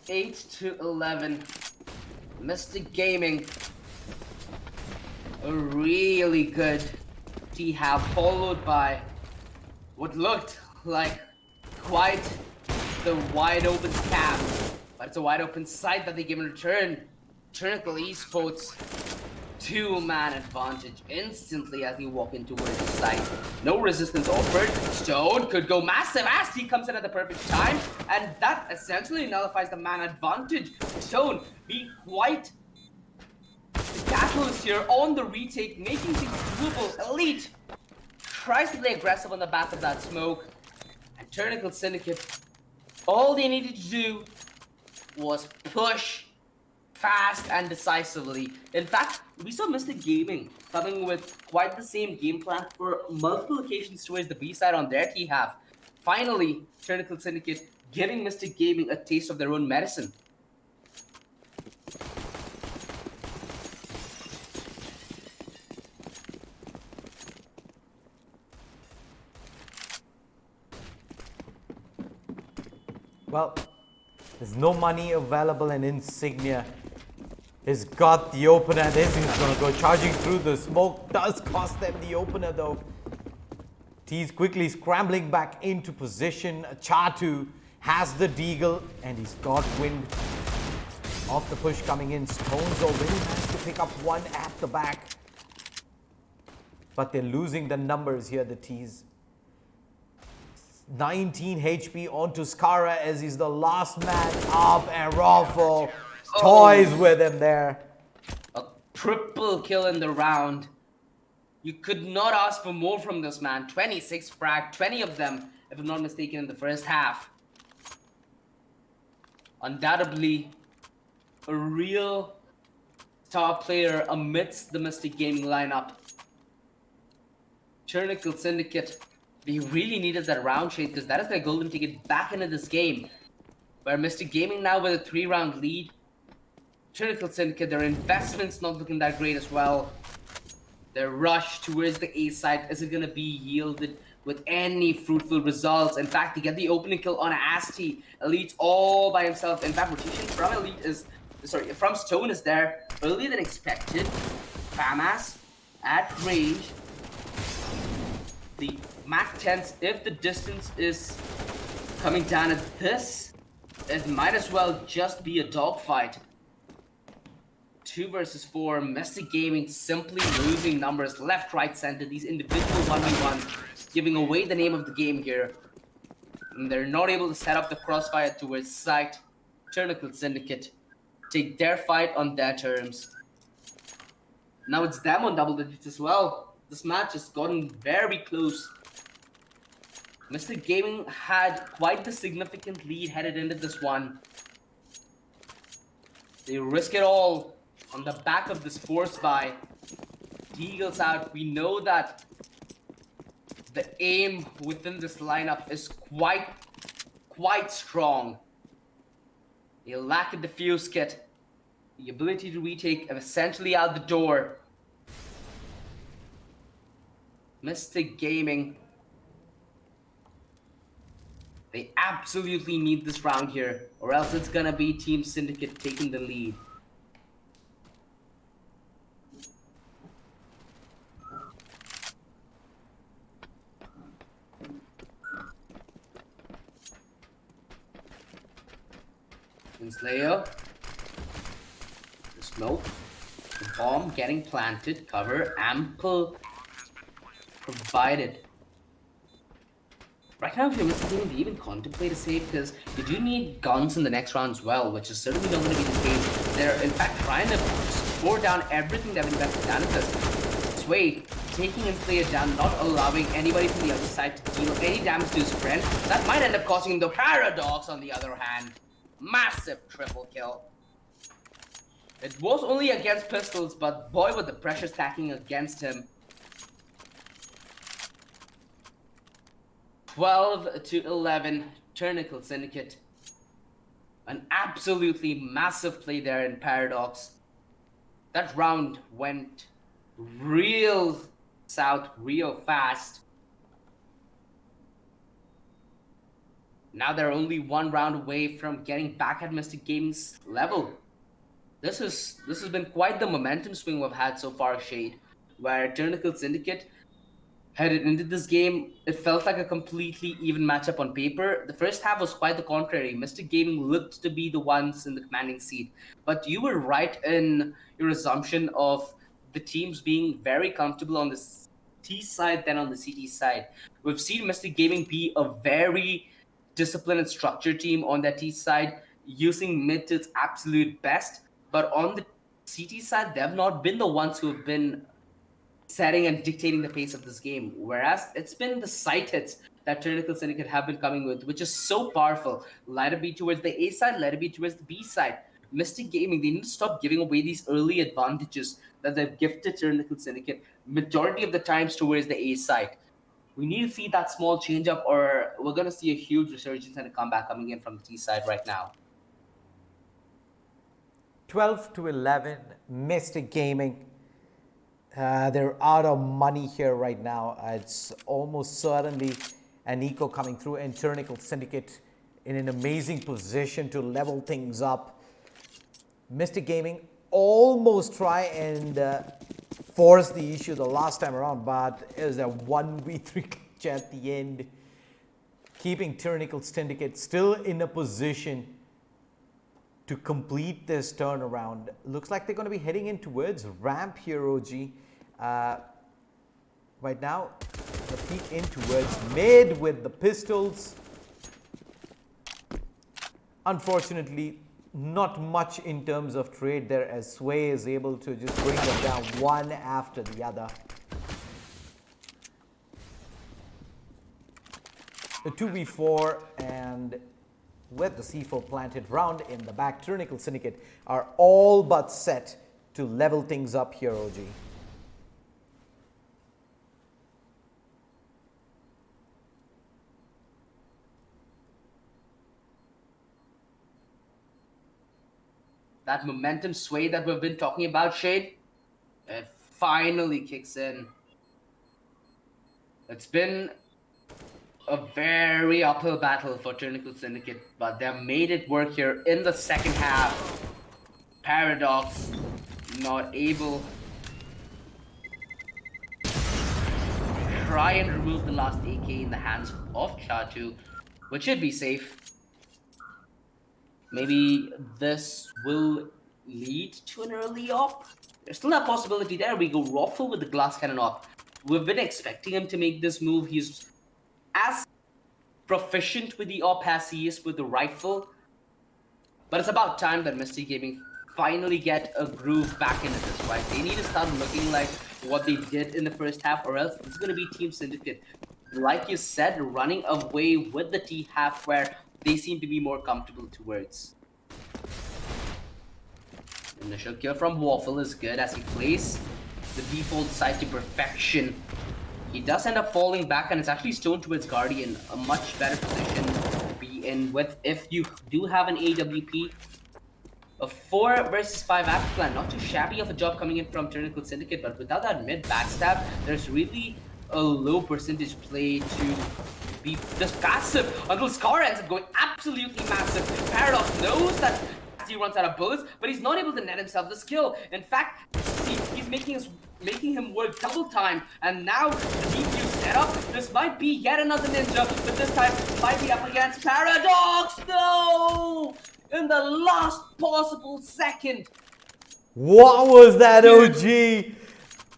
Eight to 11. Mystic Gaming, a really good T-half, followed by what looked like quite the wide open scam, but it's a wide open site that they give in return. TYRRANICAL Esports, 2-man advantage instantly as you walk in towards the site. No resistance offered. Stone could go massive as he comes in at the perfect time, and that essentially nullifies the man advantage. Stone being quite the catalyst here on the retake, making things doable. Elite tries to play aggressive on the back of that smoke, and TYRRANICAL Syndicate, all they needed to do was push fast and decisively. In fact, we saw Mystic Gaming coming with quite the same game plan for multiple occasions towards the B side on their T-half. Finally, TYRRANICAL Syndicate giving Mystic Gaming a taste of their own medicine. Well, there's no money available, and Insignia has got the opener. This is going to go charging through. The smoke does cost them the opener though. T's quickly scrambling back into position. Chatu has the deagle and he's got wind of the push coming in. Stones already managed to pick up one at the back. But they're losing the numbers here, the T's. 19 HP onto Skara as he's the last man up, and Raffle toys with him there. A triple kill in the round. You could not ask for more from this man. 26 frag, 20 of them, if I'm not mistaken, in the first half. Undoubtedly, a real star player amidst the Mystic Gaming lineup. TYRRANICAL Syndicate, they really needed that round shade because that is their golden ticket back into this game. Where Mystic Gaming now with a 3-round lead. TYRRANICAL Syndicate, their investments not looking that great as well. Their rush towards the A side isn't going to be yielded with any fruitful results. In fact, they get the opening kill on Asti. Elite all by himself. In fact, rotation from Elite is, from Stone is there earlier than expected. FAMAS at range. The Mac 10s, if the distance is coming down at this, it might as well just be a dogfight. 2 versus 4, Mystic Gaming simply losing numbers left, right, center. These individual 1v1s giving away the name of the game here. And they're not able to set up the crossfire towards site. TYRRANICAL Syndicate take their fight on their terms. Now it's them on double digits as well. This match has gotten very close. Mystic Gaming had quite the significant lead headed into this one. They risk it all on the back of this force buy. Deagle's out. We know that the aim within this lineup is quite strong. They lack a defuse kit. The ability to retake essentially out the door. Mystic Gaming. They absolutely need this round here, or else it's gonna be Team Syndicate taking the lead. Slayer. The smoke. The bomb getting planted. Cover ample provided. Right now, if you're missing, do you even contemplate a save? Because you do need guns in the next round as well, which is certainly not going to be the case. They're in fact trying to pour down everything they've invested down in this. Sway taking Slayer down, not allowing anybody from the other side to deal any damage to his friend. That might end up costing him the Paradox on the other hand. Massive triple kill. It was only against pistols, but boy, with the pressure stacking against him. 12-11, TYRRANICAL Syndicate. An absolutely massive play there in Paradox. That round went real south, real fast. Now they're only one round away from getting back at Mystic Gaming's level. This has been quite the momentum swing we've had so far, Shade, where TYRRANICAL Syndicate headed into this game. It felt like a completely even matchup on paper. The first half was quite the contrary. Mystic Gaming looked to be the ones in the commanding seat. But you were right in your assumption of the teams being very comfortable on the T side than on the CT side. We've seen Mystic Gaming be a very disciplined and structured team on that T side, using mid to its absolute best. But on the CT side, they've not been the ones who have been setting and dictating the pace of this game. Whereas it's been the side hits that TYRRANICAL Syndicate have been coming with, which is so powerful. Let it be towards the A side, let it be towards the B side. Mystic Gaming, they need to stop giving away these early advantages that they've gifted TYRRANICAL Syndicate majority of the times towards the A side. We need to see that small change up, or we're going to see a huge resurgence and a comeback coming in from the T side right now. 12-11, Mystic Gaming. They're out of money here right now. It's almost certainly an eco coming through, and TYRRANICAL Syndicate in an amazing position to level things up. Mystic Gaming almost try and force the issue the last time around, but it was a 1v3 catch at the end, keeping TYRRANICAL Syndicate still in a position to complete this turnaround. Looks like they're going to be heading in towards ramp here, OG. Right now, the peek in towards mid with the pistols. Unfortunately, not much in terms of trade there, as Sway is able to just bring them down one after the other. The 2v4, and with the C4 planted round in the back, TYRRANICAL Syndicate are all but set to level things up here, OG. That momentum sway that we've been talking about, Shade, it finally kicks in. It's been a very uphill battle for TYRRANICAL Syndicate, but they've made it work here in the second half. Paradox not able to try and remove the last AK in the hands of Chatu, which should be safe. Maybe this will lead to an early op. There's still that possibility there. We go Raffle with the glass cannon op. We've been expecting him to make this move. He's as proficient with the op as he is with the rifle. But it's about time that Mystic Gaming finally get a groove back into this, right? They need to start looking like what they did in the first half, or else it's going to be Team Syndicate, like you said, running away with the T half where they seem to be more comfortable towards. Initial kill from Waffle is good as he plays the default side to perfection. He does end up falling back, and it's actually stoned towards Guardian, a much better position to be in with if you do have an AWP. A 4 versus 5 after plan, not too shabby of a job coming in from Tyrannical Syndicate, but without that mid backstab, there's really a low percentage play to be just passive until Scar ends up going absolutely massive. Paradox knows that he runs out of bullets, but he's not able to net himself this kill. In fact, see, he's making him work double time, and now the defuse setup. This might be yet another ninja, but this time might be up against Paradox. No! In the last possible second. What was that, OG?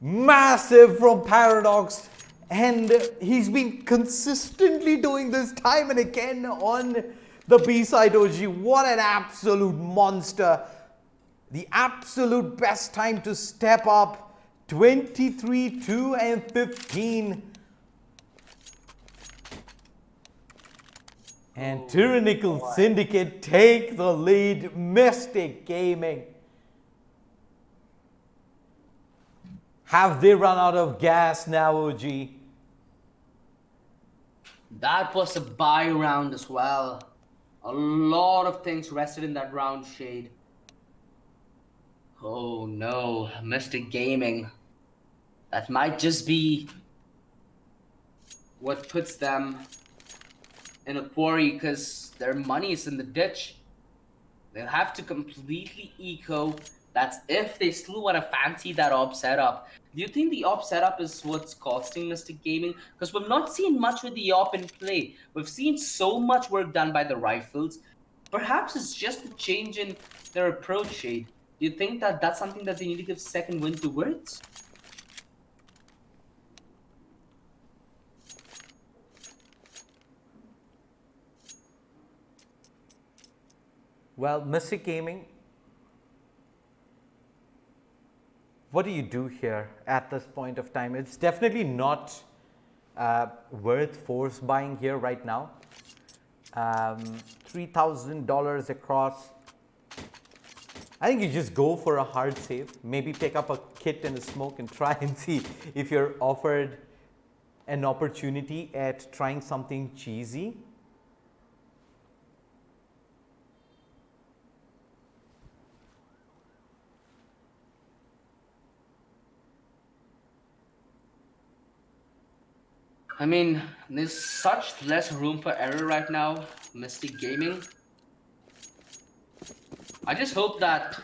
Massive from Paradox. And he's been consistently doing this time and again on the B-side, OG. What an absolute monster. The absolute best time to step up. 23, 2, and 15. And Tyrannical Syndicate take the lead. Mystic Gaming. Have they run out of gas now, OG? That was a buy round as well. A lot of things rested in that round, Shade. Oh no, Mystic Gaming. That might just be what puts them in a quarry, because their money is in the ditch. They'll have to completely eco. That's if they still want to fancy that op setup. Do you think the op setup is what's costing Mystic Gaming? Because we've not seen much with the op in play. We've seen so much work done by the rifles. Perhaps it's just a change in their approach, Shade. Do you think that that's something that they need to give second wind towards? Well, Mystic Gaming, what do you do here at this point of time? It's definitely not worth force buying here right now. $3,000 across. I think you just go for a hard save. Maybe pick up a kit and a smoke and try and see if you're offered an opportunity at trying something cheesy. I mean, there's such less room for error right now, Mystic Gaming. I just hope that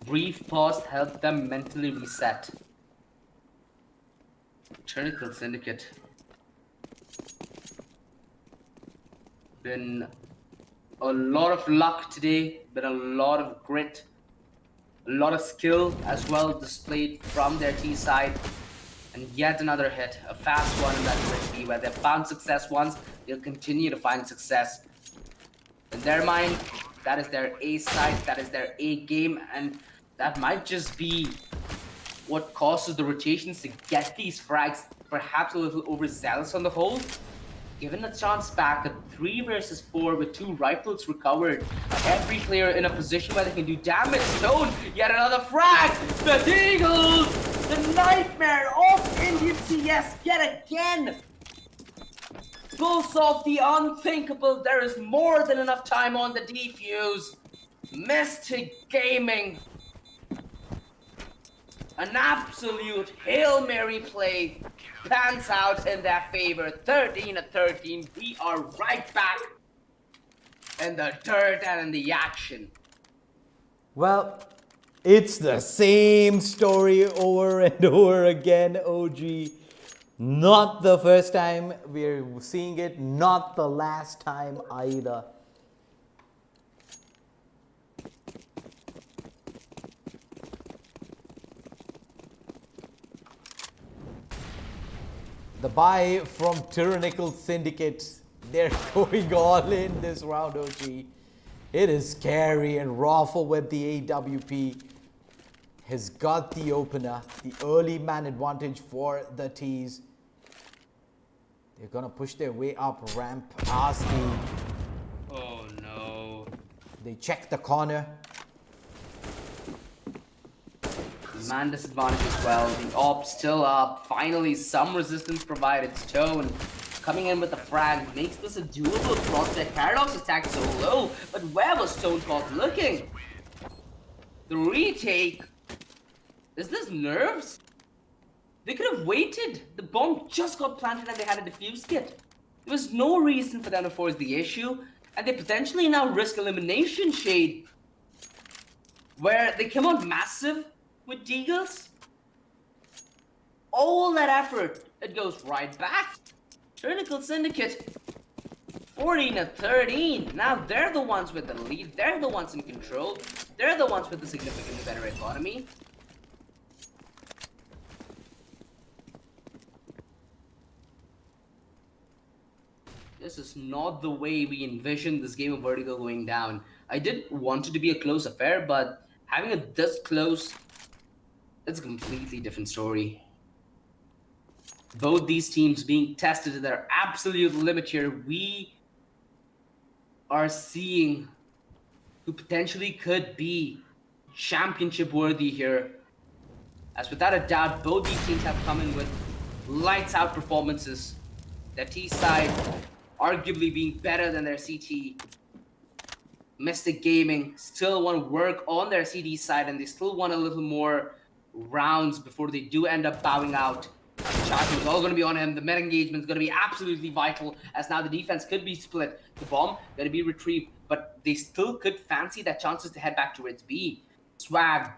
brief pause helped them mentally reset. Tyrannical Syndicate. Been a lot of luck today, been a lot of grit, a lot of skill as well displayed from their T side. And yet another hit, a fast one in that USP where they've found success once, they'll continue to find success. In their mind, that is their A side, that is their A game, and that might just be what causes the rotations to get these frags perhaps a little overzealous on the whole. Given a chance back, a 3 versus 4 with 2 rifles recovered. Every player in a position where they can do damage. Stone, yet another frag! The Eagles! The nightmare of Indian CS yet again! Pulls off the unthinkable. There is more than enough time on the defuse. Mystic Gaming. An absolute Hail Mary play pans out in their favor. 13-13. We are right back in the dirt and in the action. Well, it's the same story over and over again, OG. Not the first time we're seeing it, not the last time either. The buy from Tyrannical Syndicate, they're going all in this round, OG. It is scary, and Raffle with the AWP has got the opener, the early man advantage for the T's. They're gonna push their way up ramp. Asti. Oh no. They check the corner. Man disadvantage as well. The op still up. Finally, some resistance provided. Stone coming in with the frag makes this a doable prospect. Paradox's attack is so low, but where was Stone caught looking? The retake. Is this nerves? They could have waited. The bomb just got planted and they had a defuse kit. There was no reason for them to force the issue, and they potentially now risk elimination, Shade. Where they came out massive with Deagles. All that effort, it goes right back. Tyrannical Syndicate, 14-13. Now they're the ones with the lead. They're the ones in control. They're the ones with the significantly better economy. This is not the way we envisioned this game of Vertigo going down. I did want it to be a close affair, but having it this close, it's a completely different story. Both these teams being tested to their absolute limit here. We are seeing who potentially could be championship worthy here. As without a doubt, both these teams have come in with lights out performances. Their T side arguably being better than their CT. Mystic Gaming still want to work on their CD side, and they still want a little more rounds before they do end up bowing out. Charge is all going to be on him. The meta engagement is going to be absolutely vital, as now the defense could be split. The bomb going to be retrieved, but they still could fancy their chances to head back towards B. Swag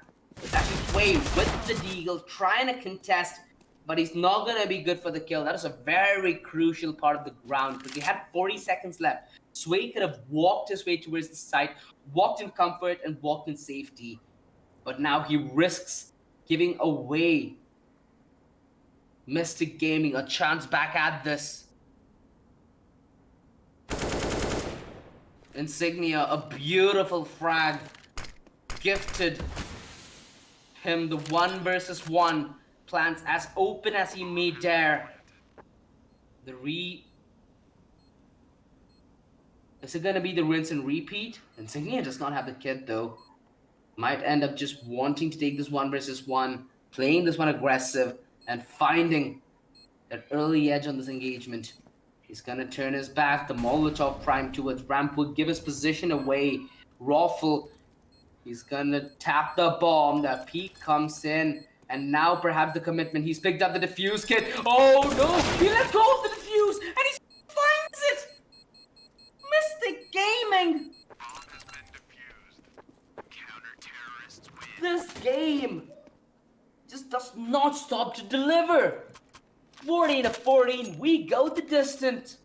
is actually Sway with the Deagle trying to contest, but he's not going to be good for the kill. That is a very crucial part of the ground, because they had 40 seconds left. Sway could have walked his way towards the site, walked in comfort and walked in safety. But now he risks giving away Mystic Gaming a chance back at this. Insignia, a beautiful frag, gifted him the 1 versus 1. Plans as open as he may dare. Is it gonna be the rinse and repeat? Insignia does not have the kit though. Might end up just wanting to take this 1 versus 1, playing this one aggressive, and finding that early edge on this engagement. He's gonna turn his back. The Molotov prime towards ramp will give his position away. Raffle, he's gonna tap the bomb. The peak comes in. And now perhaps the commitment. He's picked up the defuse kit. Oh no! He let go of the defuse and he finds it! Mystic Gaming! This game just does not stop to deliver. 14-14, we go the distance.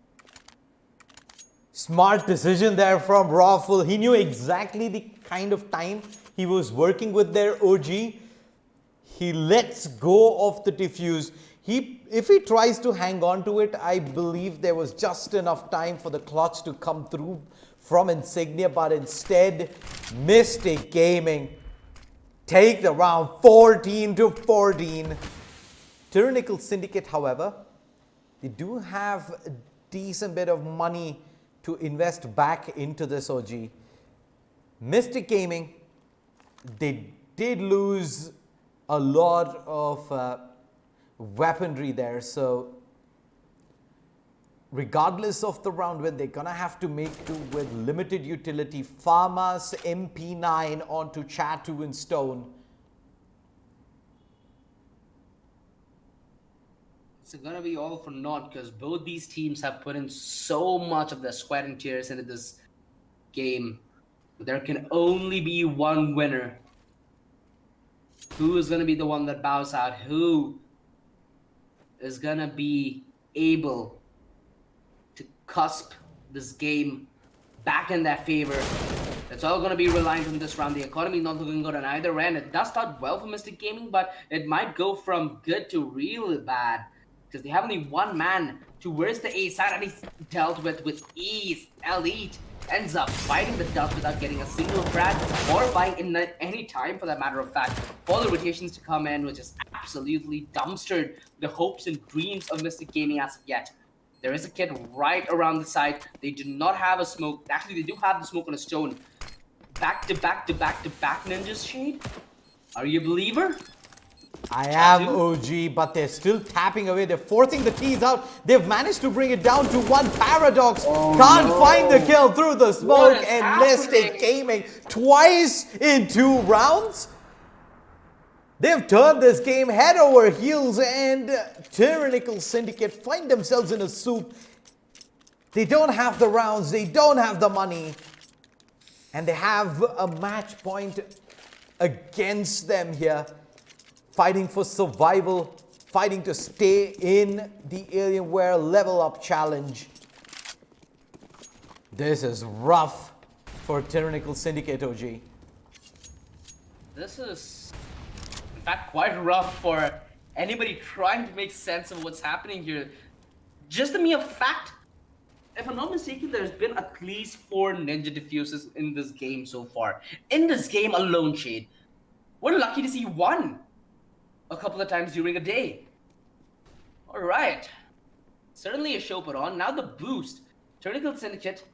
Smart decision there from Raffle. He knew exactly the kind of time he was working with their OG. He lets go of the defuse. If he tries to hang on to it, I believe there was just enough time for the clutch to come through from Insignia, but instead, Mystic Gaming take the round 14-14. Tyrannical Syndicate, however, they do have a decent bit of money to invest back into this OG. Mystic Gaming, they did lose a lot of weaponry there, so regardless of the round win, they're gonna have to make do with limited utility. Farmas MP9 onto Chatu and Stone. It's gonna be all for naught, because both these teams have put in so much of their sweat and tears into this game. There can only be one winner. Who is going to be the one that bows out? Who is going to be able to cusp this game back in their favor? It's all going to be reliant on this round. The economy not looking good on either end. It does start well for Mystic Gaming, but it might go from good to really bad, because they have only one man towards the A side, and he's dealt with ease. Elite ends up fighting the dust without getting a single frag or buying in any time, for that matter of fact, for the rotations to come in, which is absolutely dumpstered the hopes and dreams of Mystic Gaming as of yet. There is a kid right around the side. They do not have a smoke. Actually, they do have the smoke on a Stone. Back to back to back to back ninjas, Shade. Are you a believer? I am OG, but they're still tapping away. They're forcing the keys out. They've managed to bring it down to one. Paradox can't find the kill through the smoke. And Mystic Gaming twice in 2 rounds. They've turned this game head over heels, and Tyrannical Syndicate find themselves in a soup. They don't have the rounds, they don't have the money, and they have a match point against them here. Fighting for survival, fighting to stay in the Alienware LevelUp challenge. This is rough for Tyrannical Syndicate, OG. This is, in fact, quite rough for anybody trying to make sense of what's happening here. Just the mere fact, if I'm not mistaken, there's been at least 4 ninja diffusers in this game so far. In this game alone, Shade. We're lucky to see 1 a couple of times during a day. Alright. Certainly a show put on. Now the boost. Tyrannical Syndicate.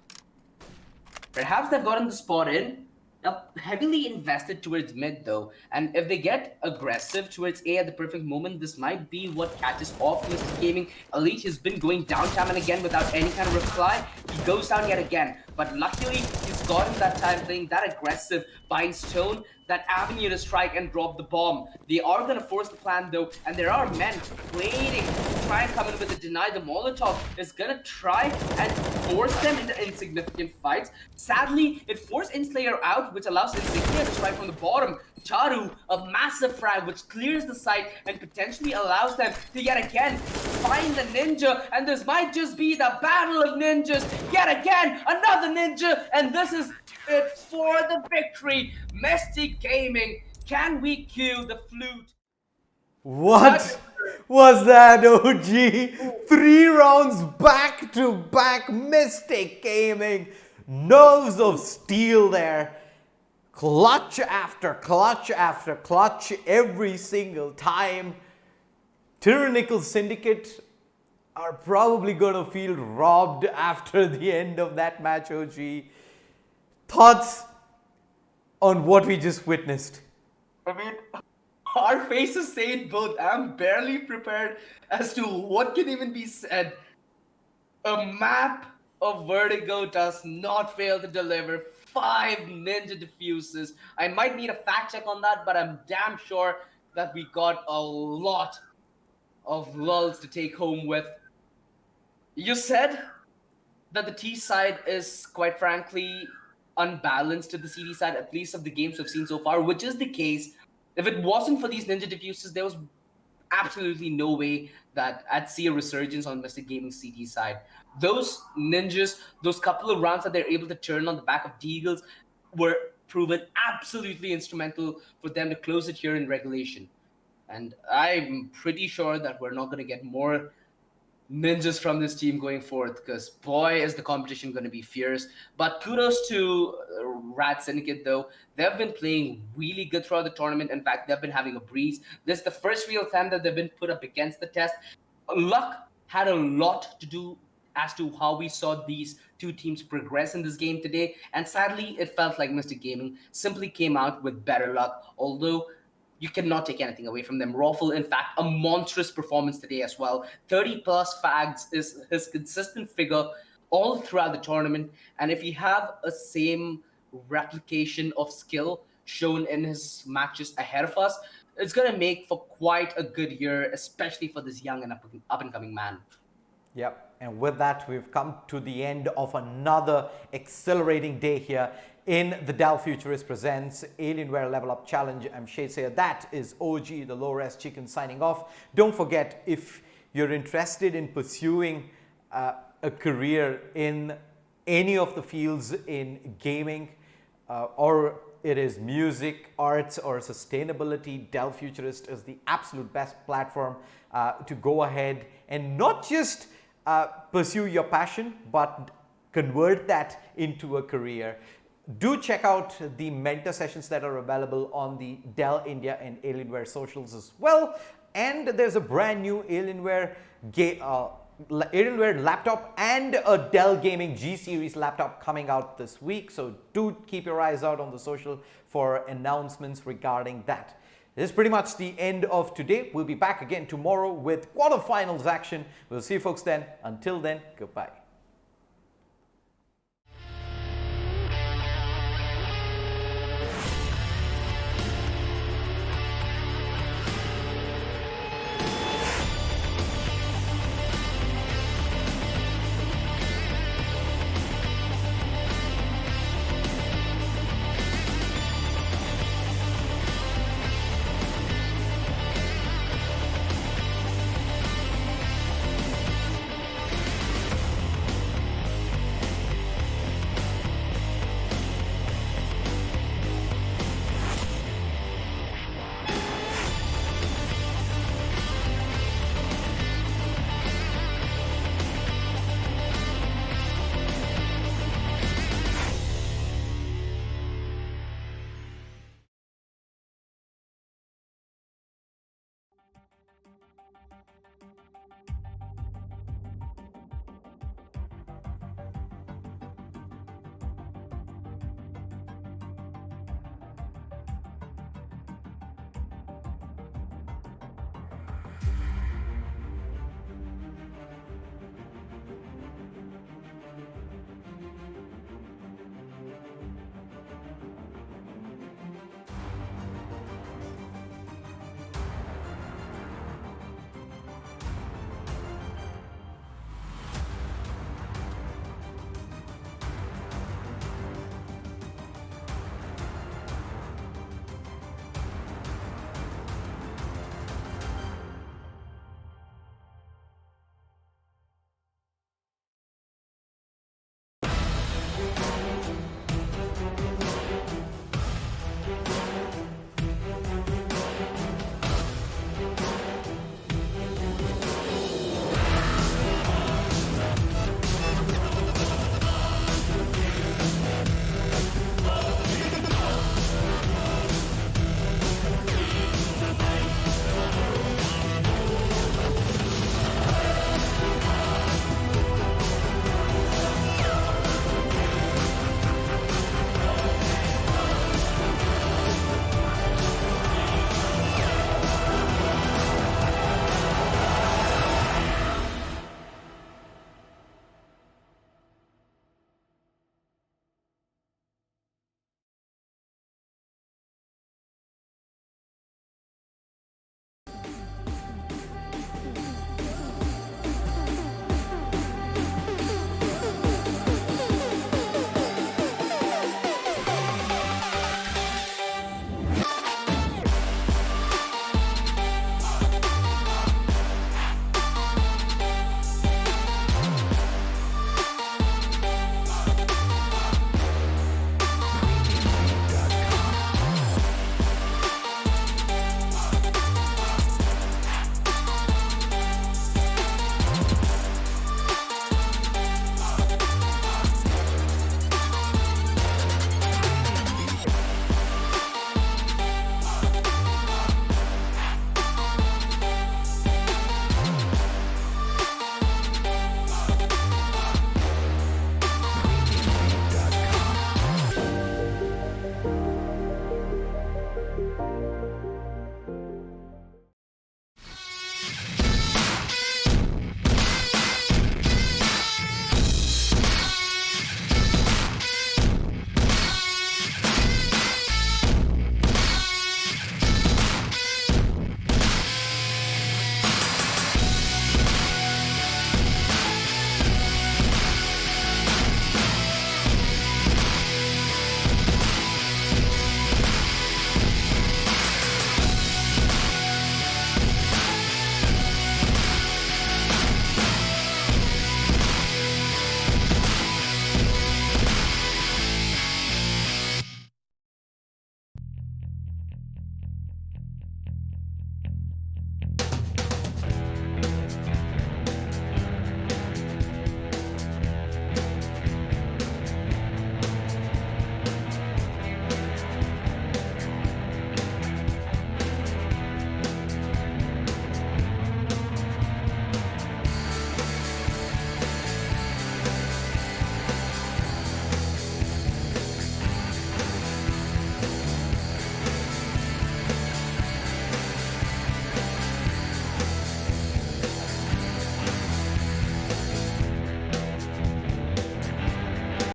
Perhaps they've gotten the spot in. Now, heavily invested towards mid though, and if they get aggressive towards A at the perfect moment, this might be what catches off Mr. Gaming. Elite has been going down time and again without any kind of reply. He goes down yet again, but luckily he's gotten that time playing that aggressive, buying stone, that avenue to strike and drop the bomb. They are going to force the plan though, and there are men waiting to try and come in with a deny. The Molotov is going to try and force them into insignificant fights. Sadly, it forced Inslayer out, which allows Insignia to strike from the bottom. Charu, a massive frag which clears the site and potentially allows them to yet again find the ninja, and this might just be the battle of ninjas. Yet again, another ninja, and this is it for the victory. Mystic Gaming, can we cue the flute? What was that, OG? 3 rounds back to back. Mystic Gaming, nerves of steel there. Clutch after clutch after clutch every single time. Tyrannical Syndicate are probably going to feel robbed after the end of that match, OG. Thoughts on what we just witnessed? I mean, our faces say it both. I'm barely prepared as to what can even be said. A map of Vertigo does not fail to deliver 5 ninja diffuses. I might need a fact check on that, but I'm damn sure that we got a lot of lulls to take home with. You said that the T side is, quite frankly, unbalanced to the CD side, at least of the games we've seen so far, which is the case. If it wasn't for these ninja diffusers, there was absolutely no way that I'd see a resurgence on Mystic Gaming CD side. Those ninjas, those couple of rounds that they're able to turn on the back of Deagles were proven absolutely instrumental for them to close it here in regulation. And I'm pretty sure that we're not going to get more ninjas from this team going forth, because boy is the competition going to be fierce. But kudos to Rat Syndicate though. They've been playing really good throughout the tournament. In fact, they've been having a breeze. This is the first real time that they've been put up against the test. Luck had a lot to do as to how we saw these 2 teams progress in this game today, and sadly it felt like Mystic Gaming simply came out with better luck, although you cannot take anything away from them. Raffle, in fact, a monstrous performance today as well. 30 plus fags is his consistent figure all throughout the tournament. And if you have a same replication of skill shown in his matches ahead of us, it's going to make for quite a good year, especially for this young and up-and-coming man. Yep. And with that, we've come to the end of another accelerating day here in the Dell Futurist Presents Alienware LevelUp Challenge. I'm Shade Sayer. That is OG, the low-res chicken, signing off. Don't forget, if you're interested in pursuing a career in any of the fields in gaming, or it is music, arts, or sustainability, Dell Futurist is the absolute best platform to go ahead and not just pursue your passion, but convert that into a career. Do check out the mentor sessions that are available on the Dell India and Alienware socials as well. And there's a brand new Alienware laptop and a Dell Gaming G Series laptop coming out this week. So do keep your eyes out on the social for announcements regarding that. This is pretty much the end of today. We'll be back again tomorrow with quarterfinals action. We'll see you folks then. Until then, goodbye.